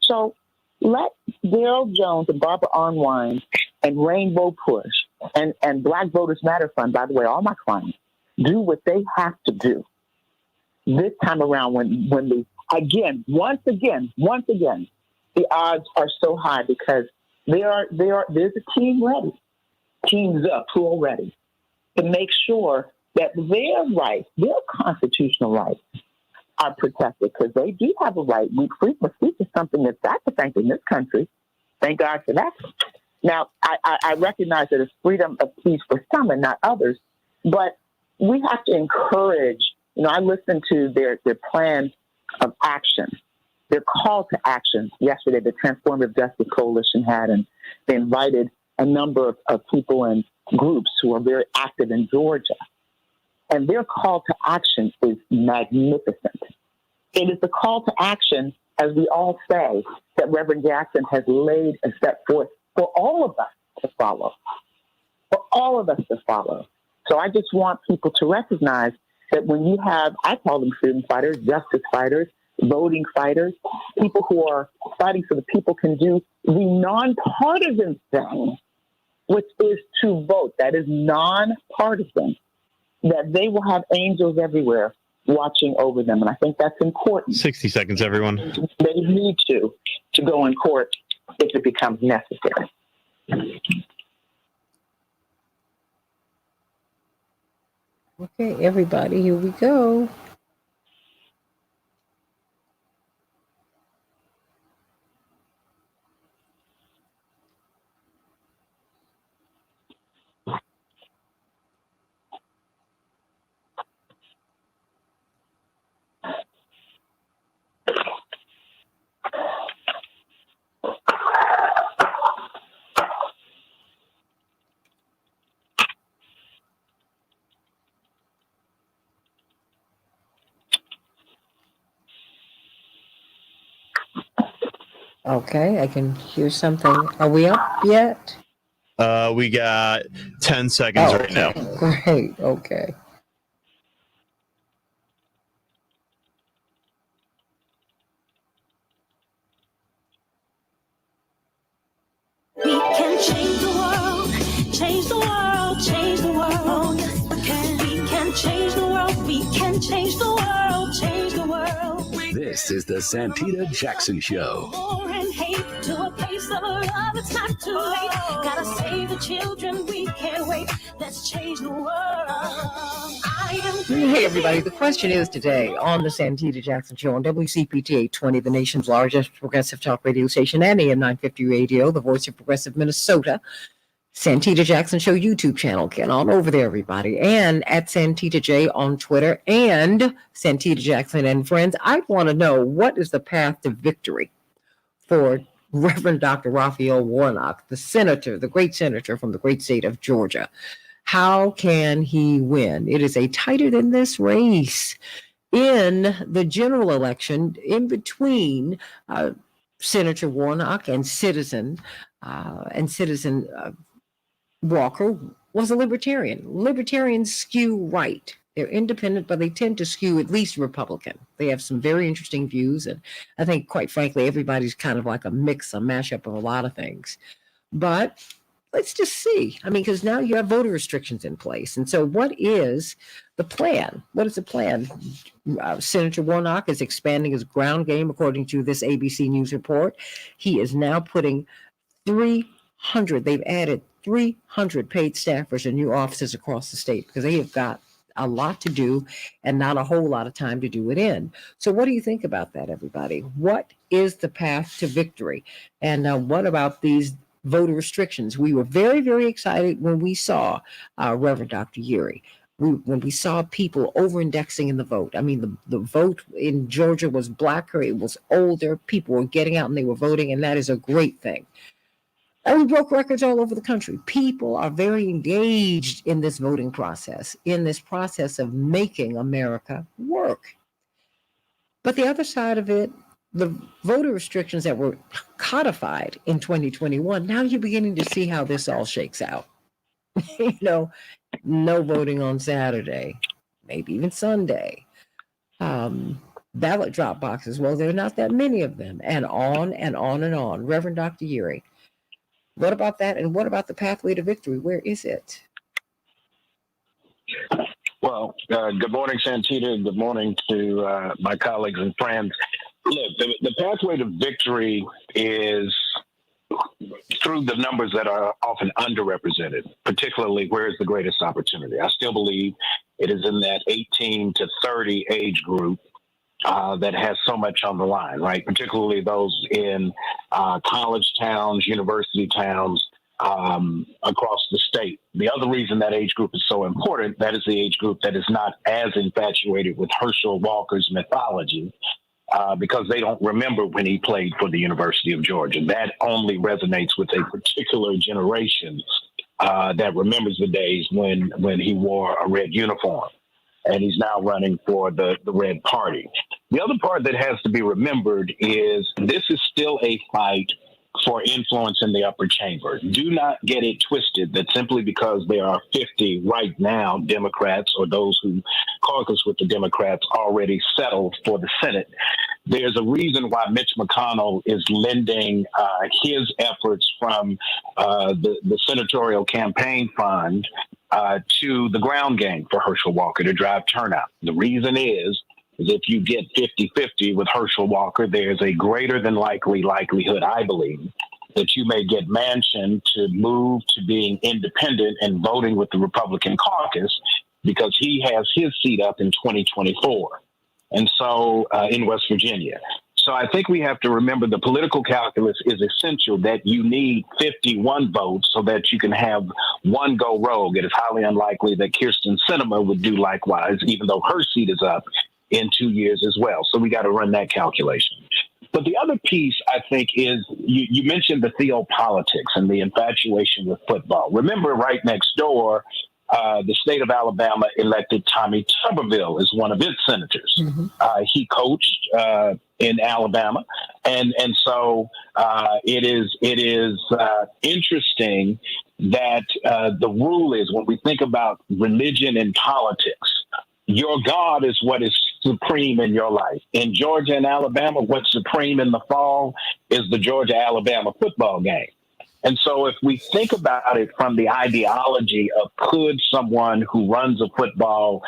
So let Daryl Jones and Barbara Arnwine and Rainbow Push and Black Voters Matter Fund, by the way, all my clients, do what they have to do this time around when once again, the odds are so high because there's a teams up who are ready to make sure that their rights, their constitutional rights, are protected because they do have a right. Freedom of speech is something that's sacrosanct in this country. Thank God for that. Now, I recognize that it's freedom of speech for some and not others, but we have to encourage. I listened to their plan of action, their call to action yesterday. The Transformative Justice Coalition had, and they invited a number of people and groups who are very active in Georgia. And their call to action is magnificent. It is the call to action, as we all say, that Reverend Jackson has laid and set forth for all of us to follow. So I just want people to recognize that when you have, I call them freedom fighters, justice fighters, voting fighters, people who are fighting so that people can do the nonpartisan thing, which is to vote. That is nonpartisan. That they will have angels everywhere watching over them. And I think that's important. 60 seconds, everyone. They need to go in court if it becomes necessary. Okay, everybody, here we go. Okay, I can hear something. Are we up yet? We got 10 seconds right now. Great, okay. We can change the world, change the world, change the world. We can change the world, we can change the world, change the world. This is the Santita Jackson Show. War and hate to a place of love, it's not too late. Gotta save the children, we can't wait. Let's change the world. Hey, everybody. The question is today on the Santita Jackson Show on WCPT 820, the nation's largest progressive talk radio station, and AM 950 Radio, the voice of progressive Minnesota. Santita Jackson Show YouTube channel. Get on over there, everybody. And at Santita J on Twitter and Santita Jackson and friends. I want to know, what is the path to victory for Reverend Dr. Raphael Warnock, the senator, the great senator from the great state of Georgia? How can he win? It is a tighter than this race in the general election in between Senator Warnock and Citizen Walker was a libertarian. Libertarians skew right. They're independent, but they tend to skew at least Republican. They have some very interesting views, and I think, quite frankly, everybody's kind of like a mashup of a lot of things. But let's just see. I mean, because now you have voter restrictions in place. And so what is the plan? What is the plan? Senator Warnock is expanding his ground game, according to this ABC News report. He is now putting 300, they've added 300 paid staffers in new offices across the state because they have got a lot to do and not a whole lot of time to do it in. So what do you think about that, everybody? What is the path to victory? And what about these voter restrictions? We were very, very excited when we saw Reverend Dr. Yuri. When we saw people over-indexing in the vote. I mean, the vote in Georgia was blacker, it was older, people were getting out and they were voting, and that is a great thing. And we broke records all over the country. People are very engaged in this voting process, in this process of making America work. But the other side of it, the voter restrictions that were codified in 2021, now you're beginning to see how this all shakes out. No voting on Saturday, maybe even Sunday. Ballot drop boxes, well, there are not that many of them, and on and on and on. Reverend Dr. Yuri, what about that? And what about the pathway to victory? Where is it? Well, good morning, Santita. Good morning to my colleagues and friends. Look, the pathway to victory is through the numbers that are often underrepresented, particularly where is the greatest opportunity. I still believe it is in that 18 to 30 age group that has so much on the line, right? Particularly those in college towns, university towns across the state. The other reason that age group is so important, that is the age group that is not as infatuated with Herschel Walker's mythology, because they don't remember when he played for the University of Georgia. That only resonates with a particular generation that remembers the days when he wore a red uniform. And he's now running for the Red Party. The other part that has to be remembered is this is still a fight for influence in the upper chamber. Do not get it twisted that simply because there are 50 right now Democrats or those who caucus with the Democrats already settled for the Senate. There's a reason why Mitch McConnell is lending his efforts from the senatorial campaign fund to the ground game for Herschel Walker to drive turnout. The reason is if you get 50-50 with Herschel Walker, there's a greater than likelihood, I believe, that you may get Manchin to move to being independent and voting with the Republican caucus because he has his seat up in 2024. And so in West Virginia. So I think we have to remember the political calculus is essential, that you need 51 votes so that you can have one go rogue. It is highly unlikely that Kirsten Sinema would do likewise, even though her seat is up in 2 years as well. So we got to run that calculation. But the other piece, I think, is you mentioned the theopolitics and the infatuation with football. Remember, right next door, the state of Alabama elected Tommy Tuberville as one of its senators. Mm-hmm. He coached in Alabama, and so it is interesting that the rule is when we think about religion and politics, your God is what is supreme in your life. In Georgia and Alabama, what's supreme in the fall is the Georgia-Alabama football game. And so if we think about it from the ideology of could someone who runs a football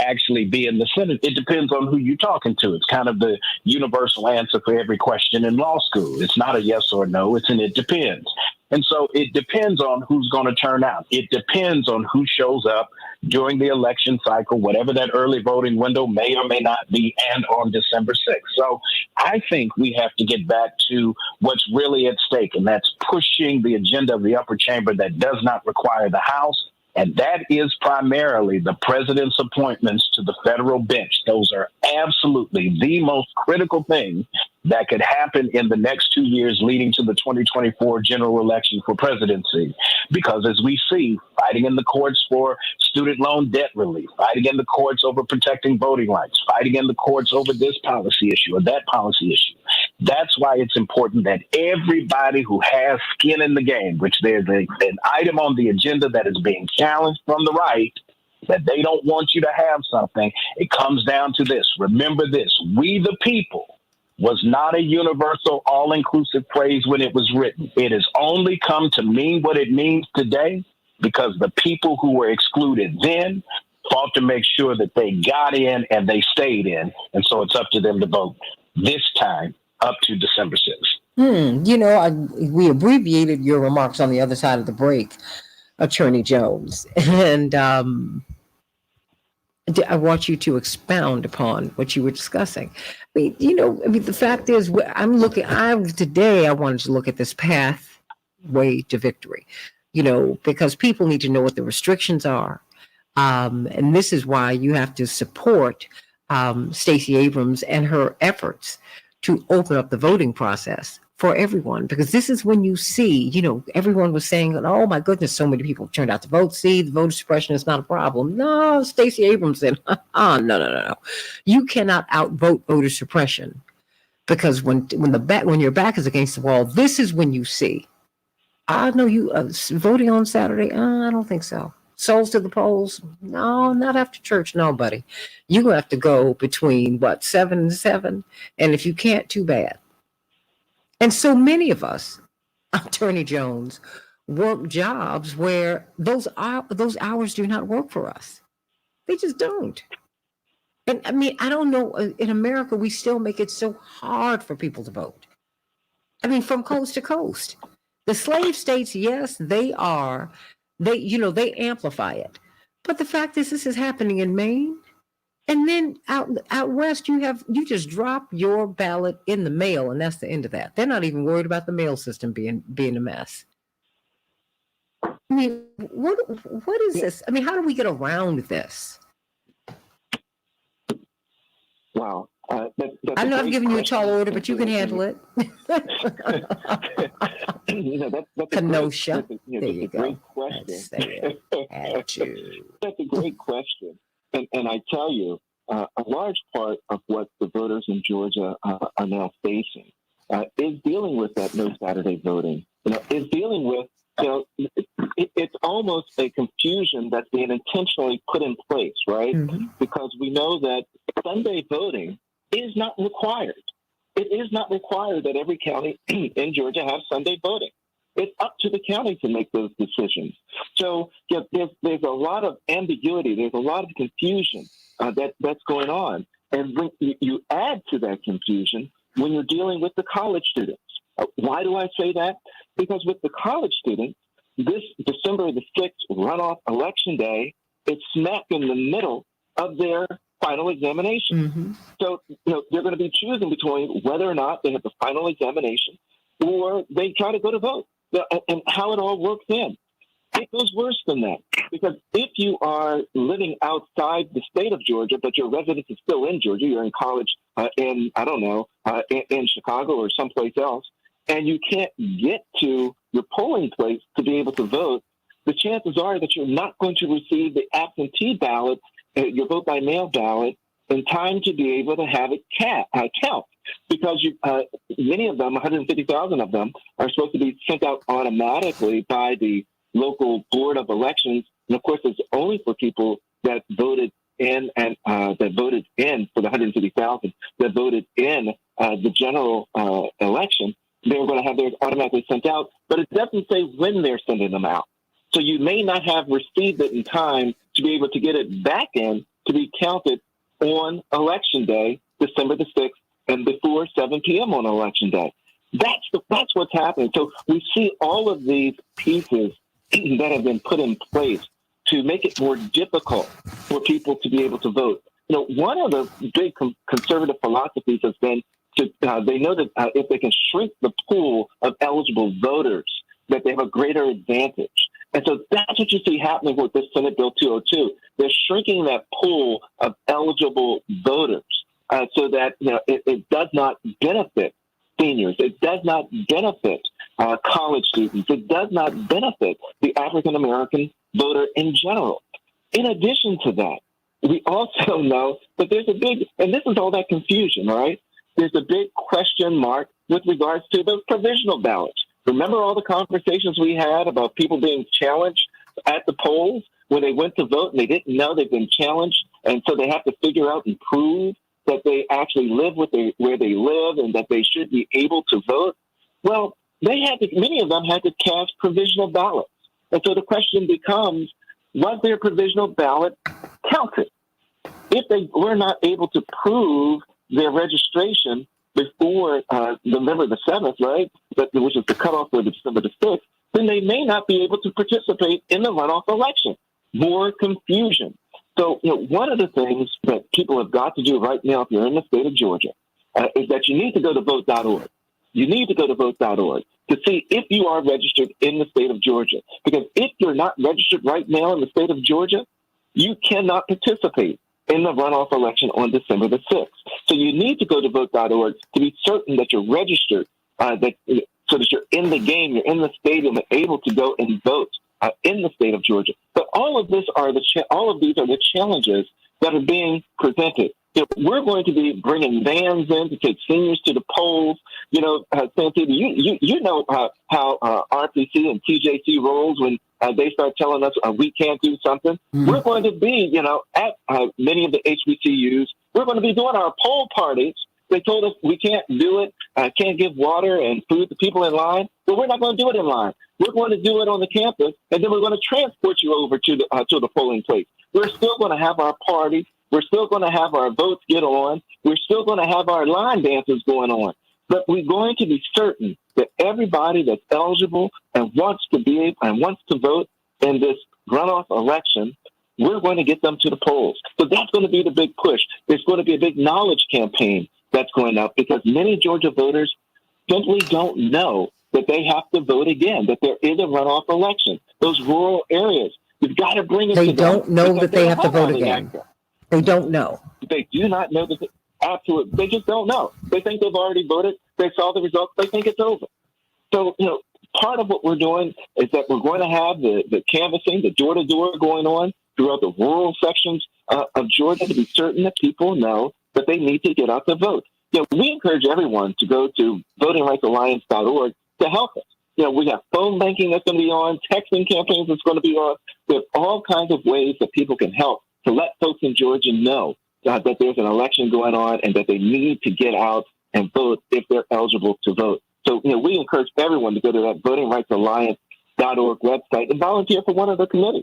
actually be in the Senate, it depends on who you're talking to. It's kind of the universal answer for every question in law school. It's not a yes or no, it's an it depends. And so it depends on who's going to turn out. It depends on who shows up during the election cycle, whatever that early voting window may or may not be, and on December 6th. So I think we have to get back to what's really at stake, and that's pushing the agenda of the upper chamber that does not require the House. And that is primarily the president's appointments to the federal bench. Those are absolutely the most critical thing that could happen in the next 2 years leading to the 2024 general election for presidency. Because as we see, fighting in the courts for student loan debt relief, fighting in the courts over protecting voting rights, fighting in the courts over this policy issue or that policy issue. That's why it's important that everybody who has skin in the game, which there's an item on the agenda that is being challenged from the right, that they don't want you to have something. It comes down to this. Remember this. We the people was not a universal, all-inclusive phrase when it was written. It has only come to mean what it means today because the people who were excluded then fought to make sure that they got in and they stayed in. And so it's up to them to vote this time up to December 6th. You know, we abbreviated your remarks on the other side of the break, Attorney Jones. And I want you to expound upon what you were discussing. The fact is, today I wanted to look at this pathway to victory, because people need to know what the restrictions are. And this is why you have to support Stacey Abrams and her efforts to open up the voting process for everyone, because this is when you see, everyone was saying, oh my goodness, so many people turned out to vote. See, the voter suppression is not a problem. No, Stacey Abrams said, no. You cannot outvote voter suppression, because when your back is against the wall, this is when you see. I know you voting on Saturday. I don't think so. Souls to the polls? No, not after church. No, buddy. You're going to have to go between 7 and 7. And if you can't, too bad. And so many of us, Attorney Jones, work jobs where those hours do not work for us. They just don't. And I don't know. In America, we still make it so hard for people to vote. From coast to coast. The slave states, yes, they are. They amplify it. But the fact is, this is happening in Maine. And then out west, you just drop your ballot in the mail, and that's the end of that. They're not even worried about the mail system being a mess. What is this? How do we get around this? Wow. I know I've given you a tall order, but you can handle it. That's Kenosha. There you go. Great question. That's a great question. And I tell you, a large part of what the voters in Georgia are now facing is dealing with that no Saturday voting. Is dealing with, it's almost a confusion that's being intentionally put in place, right? Mm-hmm. Because we know that Sunday voting is not required. It is not required that every county in Georgia have Sunday voting. It's up to the county to make those decisions. So there's a lot of ambiguity. There's a lot of confusion that's going on. And when you add to that confusion when you're dealing with the college students. Why do I say that? Because with the college students, this December the 6th runoff election day is smack in the middle of their final examination. Mm-hmm. So, they're going to be choosing between whether or not they have the final examination or they try to go to vote. And how it all works in. It goes worse than that. Because if you are living outside the state of Georgia, but your residence is still in Georgia, you're in college in Chicago or someplace else, and you can't get to your polling place to be able to vote, the chances are that you're not going to receive the absentee ballot, your vote by mail ballot, in time to be able to have it count. Because many of them, 150,000 of them, are supposed to be sent out automatically by the local board of elections. And of course, it's only for people that voted in and that voted in for the 150,000 that voted in the general election. They're going to have theirs automatically sent out, but it doesn't say when they're sending them out. So you may not have received it in time to be able to get it back in to be counted on Election Day, December the 6th, and before 7 p.m. on Election Day. That's what's happening. So we see all of these pieces that have been put in place to make it more difficult for people to be able to vote. One of the big conservative philosophies has been they know that if they can shrink the pool of eligible voters, that they have a greater advantage. And so that's what you see happening with this Senate Bill 202. They're shrinking that pool of eligible voters so that it does not benefit seniors. It does not benefit college students. It does not benefit the African-American voter in general. In addition to that, we also know that there's and this is all that confusion, right? there's a big question mark with regards to the provisional ballots. Remember all the conversations we had about people being challenged at the polls when they went to vote and they didn't know they've been challenged, and so they have to figure out and prove that they actually live where they live and that they should be able to vote? Well, many of them had to cast provisional ballots. And so the question becomes, was their provisional ballot counted? If they were not able to prove their registration before November the 7th, right, which is the cutoff for December the 6th, then they may not be able to participate in the runoff election. More confusion. So, one of the things that people have got to do right now, if you're in the state of Georgia, is that you need to go to vote.org. You need to go to vote.org to see if you are registered in the state of Georgia. Because if you're not registered right now in the state of Georgia, you cannot participate in the runoff election on December the 6th. So you need to go to vote.org to be certain that you're registered, so that you're in the game, you're in the stadium, and able to go and vote in the state of Georgia. But all of these are the challenges that are being presented. We're going to be bringing vans in to take seniors to the polls. Santita, you know how RPC and TJC rolls when they start telling us we can't do something. Mm-hmm. We're going to be, at many of the HBCUs, we're going to be doing our poll parties. They told us we can't do it, can't give water and food to people in line, but we're not going to do it in line. We're going to do it on the campus, and then we're going to transport you over to the polling place. We're still going to have our party. We're still going to have our votes get on. We're still going to have our line dances going on. But we're going to be certain that everybody that's eligible and wants to vote in this runoff election, we're going to get them to the polls. So that's going to be the big push. There's going to be a big knowledge campaign that's going up because many Georgia voters simply don't know that they have to vote again, that there is a runoff election. Those rural areas, you've got to bring it to them. They don't know that they have to vote again. They don't know. They do not know that. Absolutely. They just don't know. They think they've already voted. They saw the results. They think it's over. So, part of what we're doing is that we're going to have the canvassing, the door-to-door going on throughout the rural sections of Georgia to be certain that people know that they need to get out to vote. We encourage everyone to go to votingrightsalliance.org to help us. We have phone banking that's going to be on, texting campaigns that's going to be on. There's all kinds of ways that people can help to let folks in Georgia know that there's an election going on and that they need to get out and vote if they're eligible to vote. So, we encourage everyone to go to that votingrightsalliance.org website and volunteer for one of the committees.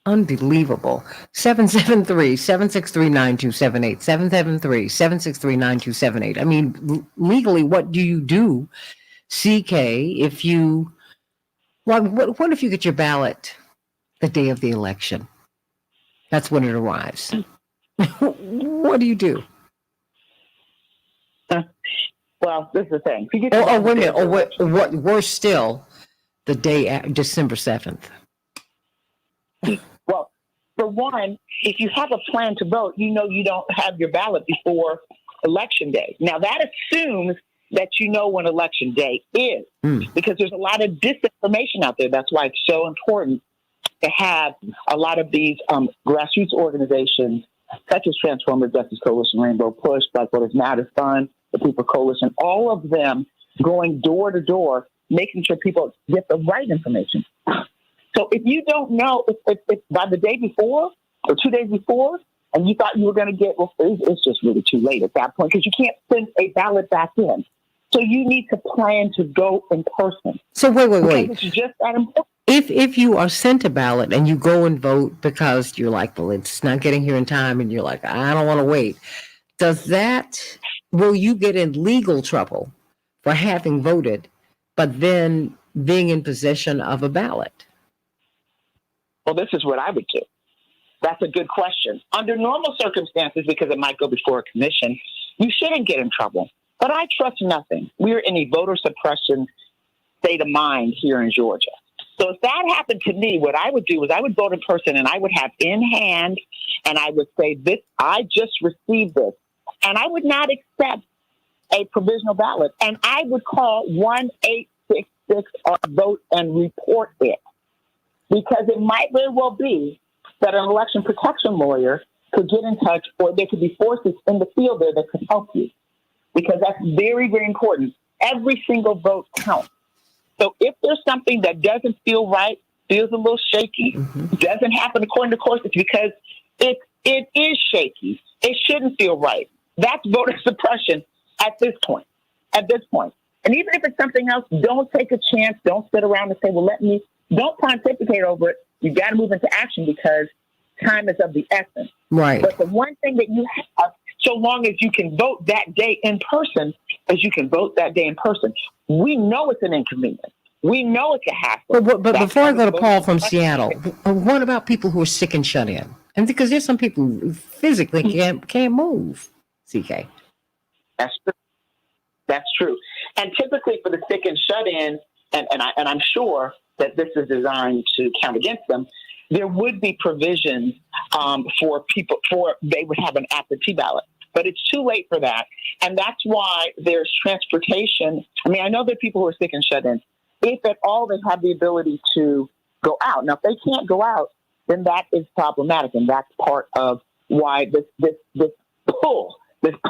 Unbelievable. 773-763-9278. 773-763-9278. I mean, legally, what do you do, CK, if you... what if you get your ballot the day of the election? That's when it arrives. What do you do? Well, this is the thing. Wait a minute. What worse still, the day after December 7th. Well, for one, if you have a plan to vote, you don't have your ballot before election day. Now, that assumes that you know when election day is, because there's a lot of disinformation out there. That's why it's so important to have a lot of these grassroots organizations, such as Transformative Justice Coalition, Rainbow Push, Black Voters Matter Fund, the People Coalition, all of them going door to door, making sure people get the right information. So if you don't know, if by the day before or 2 days before, and you thought you were going to get, it's just really too late at that point because you can't send a ballot back in. So you need to plan to go in person. So wait. It's just that important. If you are sent a ballot and you go and vote because you're like, well, it's not getting here in time, and you're like, I don't want to wait, will you get in legal trouble for having voted, but then being in possession of a ballot? Well, this is what I would do. That's a good question. Under normal circumstances, because it might go before a commission, you shouldn't get in trouble. But I trust nothing. We're in a voter suppression state of mind here in Georgia. So if that happened to me, what I would do is I would vote in person and I would have in hand and I would say, I just received this. And I would not accept a provisional ballot. And I would call 1-866-VOTE and report it. Because it might very well be that an election protection lawyer could get in touch, or there could be forces in the field there that could help you. because that's very, very important. Every single vote counts. So if there's something that doesn't feel right, feels a little shaky, doesn't happen according to course, it's because it is shaky. It shouldn't feel right. That's voter suppression at this point. And even if it's something else, don't take a chance. Don't sit around and say, well, don't pontificate over it. You got to move into action because time is of the essence. Right. But the one thing that you have, so long as you can vote that day in person, we know it's an inconvenience. We know it's a hassle. But before I go to Paul from Seattle, what about people who are sick and shut in? And because there's some people who physically can't move, CK. That's true. And typically for the sick and shut in, and I'm sure that this is designed to count against them, there would be provisions for people, they would have an absentee ballot. But it's too late for that. And that's why there's transportation. I mean, I know there are people who are sick and shut in. If at all they have the ability to go out. Now, if they can't go out, then that is problematic. And that's part of why this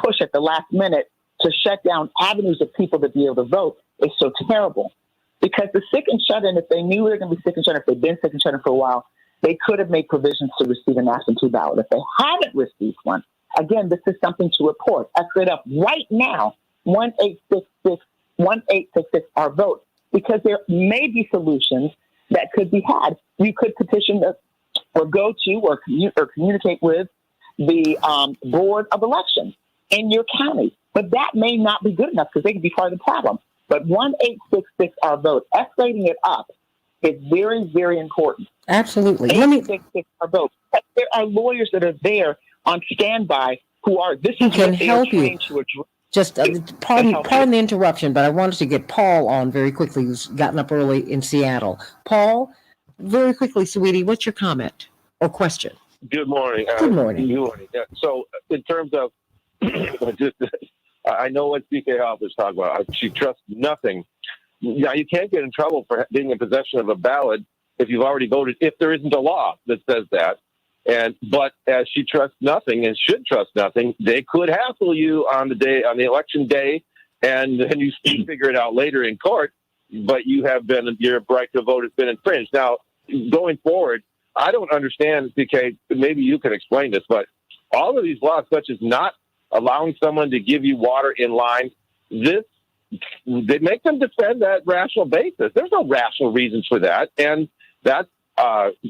push at the last minute to shut down avenues of people to be able to vote is so terrible. Because the sick and shut in, if they knew they were going to be sick and shut in, if they've been sick and shut in for a while, they could have made provisions to receive an absentee ballot. If they haven't received one, again, this is something to report. Escalate up right now, 1-866-1866, our vote, because there may be solutions that could be had. You could petition or go to or communicate with the Board of Elections in your county. But that may not be good enough because they could be part of the problem. But 1-866, our vote, escalating it up is very, very important. Absolutely. 866, our vote. There are lawyers that are there on standby who can help you. Just pardon the interruption, but I wanted to get Paul on very quickly, who's gotten up early in Seattle. Paul, very quickly, sweetie, what's your comment or question? Good morning. Good morning. Good morning. So in terms of, I know what CK Hoff was talking about. She trusts nothing. Now, you can't get in trouble for being in possession of a ballot if you've already voted, if there isn't a law that says that. But as she trusts nothing and should trust nothing, they could hassle you on the election day, and then you figure it out later in court. But your right to vote has been infringed. Now, going forward, I don't understand, CK. Maybe you can explain this, but all of these laws, such as not allowing someone to give you water in line, they make them defend that rational basis. There's no rational reasons for that, and that's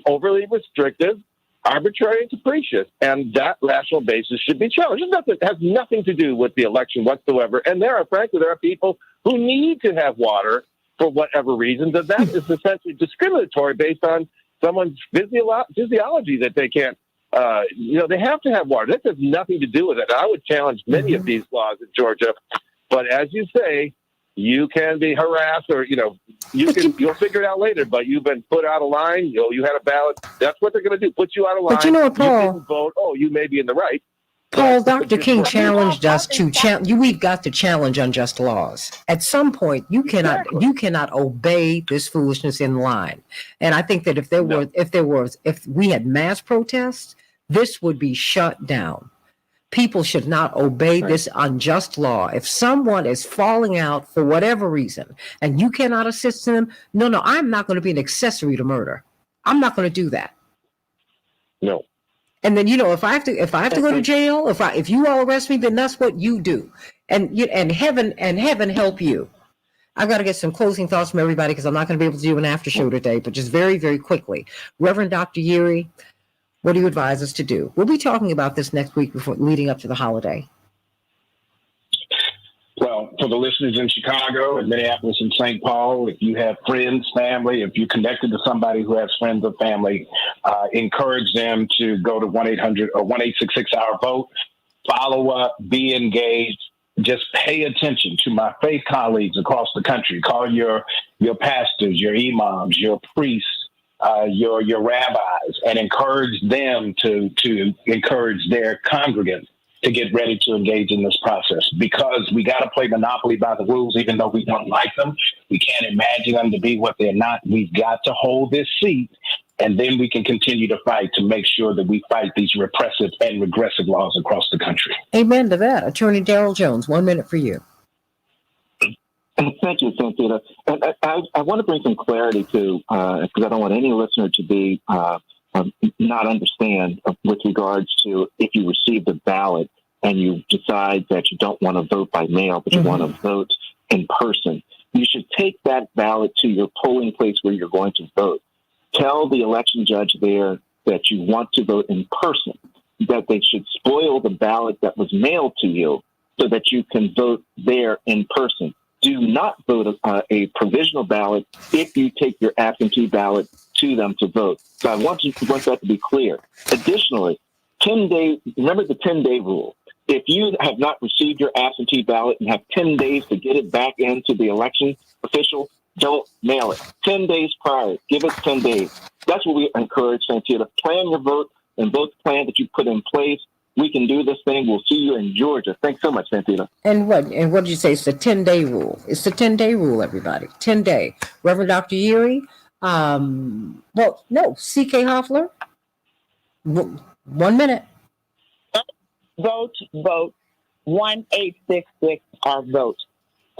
overly restrictive, arbitrary, and capricious, and that rational basis should be challenged. It has nothing to do with the election whatsoever, and there are people who need to have water for whatever reasons, and that is essentially discriminatory based on someone's physiology that they can't, they have to have water. This has nothing to do with it. I would challenge many of these laws in Georgia, but as you say, you can be harassed, or you'll figure it out later. But you've been put out of line. You had a ballot. That's what they're going to do: put you out of line. But you know what, Paul? You didn't vote. Oh, you may be in the right. Paul, Dr. King challenged us to we've got to challenge unjust laws. At some point, you cannot obey this foolishness in line. And I think that if we had mass protests, this would be shut down. People should not obey this unjust law. If someone is falling out for whatever reason and you cannot assist them, no, I'm not going to be an accessory to murder. I'm not going to do that. No. And then, if I have to go to jail, if you all arrest me, then that's what you do. And heaven help you. I've got to get some closing thoughts from everybody because I'm not going to be able to do an after show today, but just very, very quickly. Reverend Dr. Yeary, what do you advise us to do? We'll be talking about this next week leading up to the holiday. Well, for the listeners in Chicago and Minneapolis and St. Paul, if you have friends, family, if you're connected to somebody who has friends or family, encourage them to go to 1-800 or 1-866-OUR-VOTE. Follow up, be engaged. Just pay attention to my faith colleagues across the country. Call your pastors, your imams, your priests, your rabbis, and encourage them to encourage their congregants to get ready to engage in this process, because we got to play monopoly by the rules, even though we don't like them. We can't imagine them to be what they're not. We've got to hold this seat And then we can continue to fight to make sure that we fight these repressive and regressive laws across the country. Amen to that. Attorney Darrell Jones, 1 minute for you. Thank you, Santita. And I want to bring some clarity to, because I don't want any listener to be not understand with regards to if you received a ballot and you decide that you don't want to vote by mail, but you want to vote in person. You should take that ballot to your polling place where you're going to vote. Tell the election judge there that you want to vote in person, that they should spoil the ballot that was mailed to you so that you can vote there in person. Do not vote a provisional ballot if you take your absentee ballot to them to vote. So I want that to be clear. Additionally, 10 days, remember the 10-day rule. If you have not received your absentee ballot and have 10 days to get it back into the election official, don't mail it. 10 days prior, give us 10 days. That's what we encourage, Santita. Plan your vote and vote the plan that you put in place. We can do this thing. We'll see you in Georgia. Thanks so much, Santita. And what did you say? It's the 10-day rule. It's the 10-day rule, everybody. 10-day. Reverend Dr. Yeary, C.K. Hoffler, 1 minute. Vote, 1866 our vote.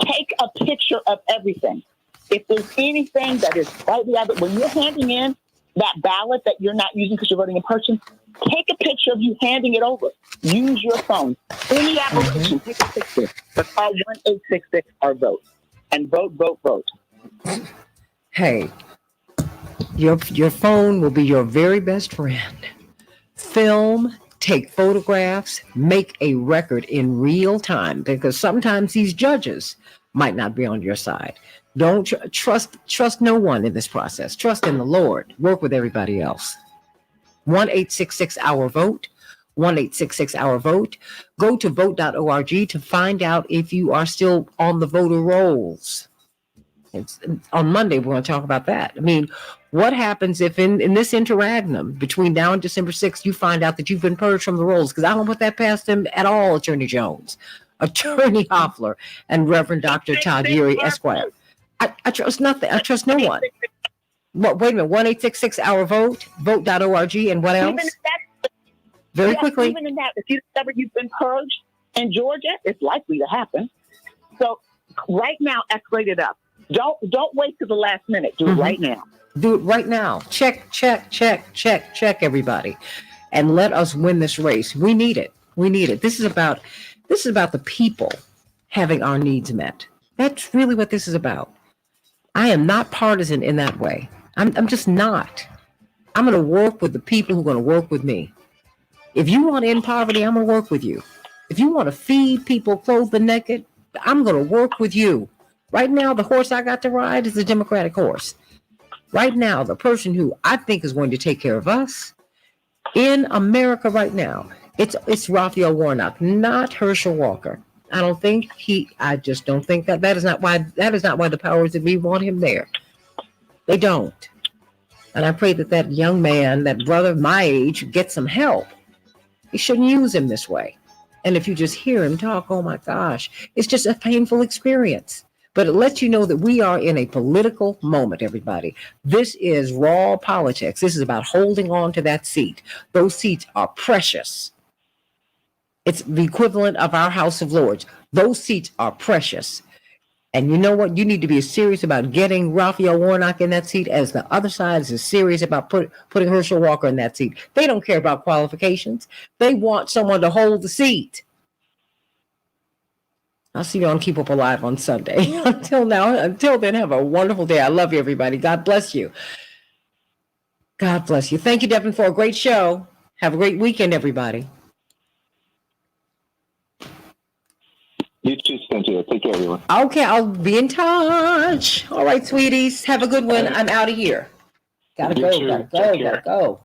Take a picture of everything. If there's anything that is slightly out of it, when you're handing in that ballot that you're not using because you're voting in person, take a picture of you handing it over. Use your phone. Any application, take a picture. But call 1866 our vote. And vote. Hey, your phone will be your very best friend. Film, take photographs, make a record in real time, because sometimes these judges might not be on your side. Don't trust no one in this process. Trust in the Lord. Work with everybody else. 1-866-OUR-VOTE. 1-866-OUR-VOTE. Go to vote.org to find out if you are still on the voter rolls. On Monday, we're going to talk about that. I mean, what happens if in this interregnum between now and December 6th, you find out that you've been purged from the rolls? Because I don't put that past him at all, Attorney Jones, Attorney Hoffler, and Reverend Dr. Todd Yeary, Esquire. I trust nothing. I trust no one. Wait a minute. 1-866-OUR-VOTE, vote.org, and what else? Very quickly. Even in that, if you discover you've been purged in Georgia, it's likely to happen. So right now, escalate it up. Don't wait till the last minute. Do it right now. Do it right now. Check, everybody. And let us win this race. We need it. This is about the people having our needs met. That's really what this is about. I am not partisan in that way. I'm just not. I'm going to work with the people who are going to work with me. If you want to end poverty, I'm going to work with you. If you want to feed people, clothe the naked, I'm going to work with you. Right now, the horse I got to ride is the Democratic horse. Right now, the person who I think is going to take care of us in America right now, it's Raphael Warnock, not Herschel Walker. I just don't think that is not why the powers that be want him there. They don't. And I pray that young man, that brother my age, gets some help. You shouldn't use him this way. And if you just hear him talk, oh my gosh, it's just a painful experience. But it lets you know that we are in a political moment, everybody. This is raw politics. This is about holding on to that seat. Those seats are precious. It's the equivalent of our House of Lords. Those seats are precious. And you know what? You need to be as serious about getting Raphael Warnock in that seat as the other side is as serious about putting Herschel Walker in that seat. They don't care about qualifications. They want someone to hold the seat. I'll see you on Keep Up Alive on Sunday. Until then, have a wonderful day. I love you, everybody. God bless you. God bless you. Thank you, Devin, for a great show. Have a great weekend, everybody. You too, Santita. Take care, everyone. Okay, I'll be in touch. All right, sweeties. Have a good one. I'm out of here. Gotta go.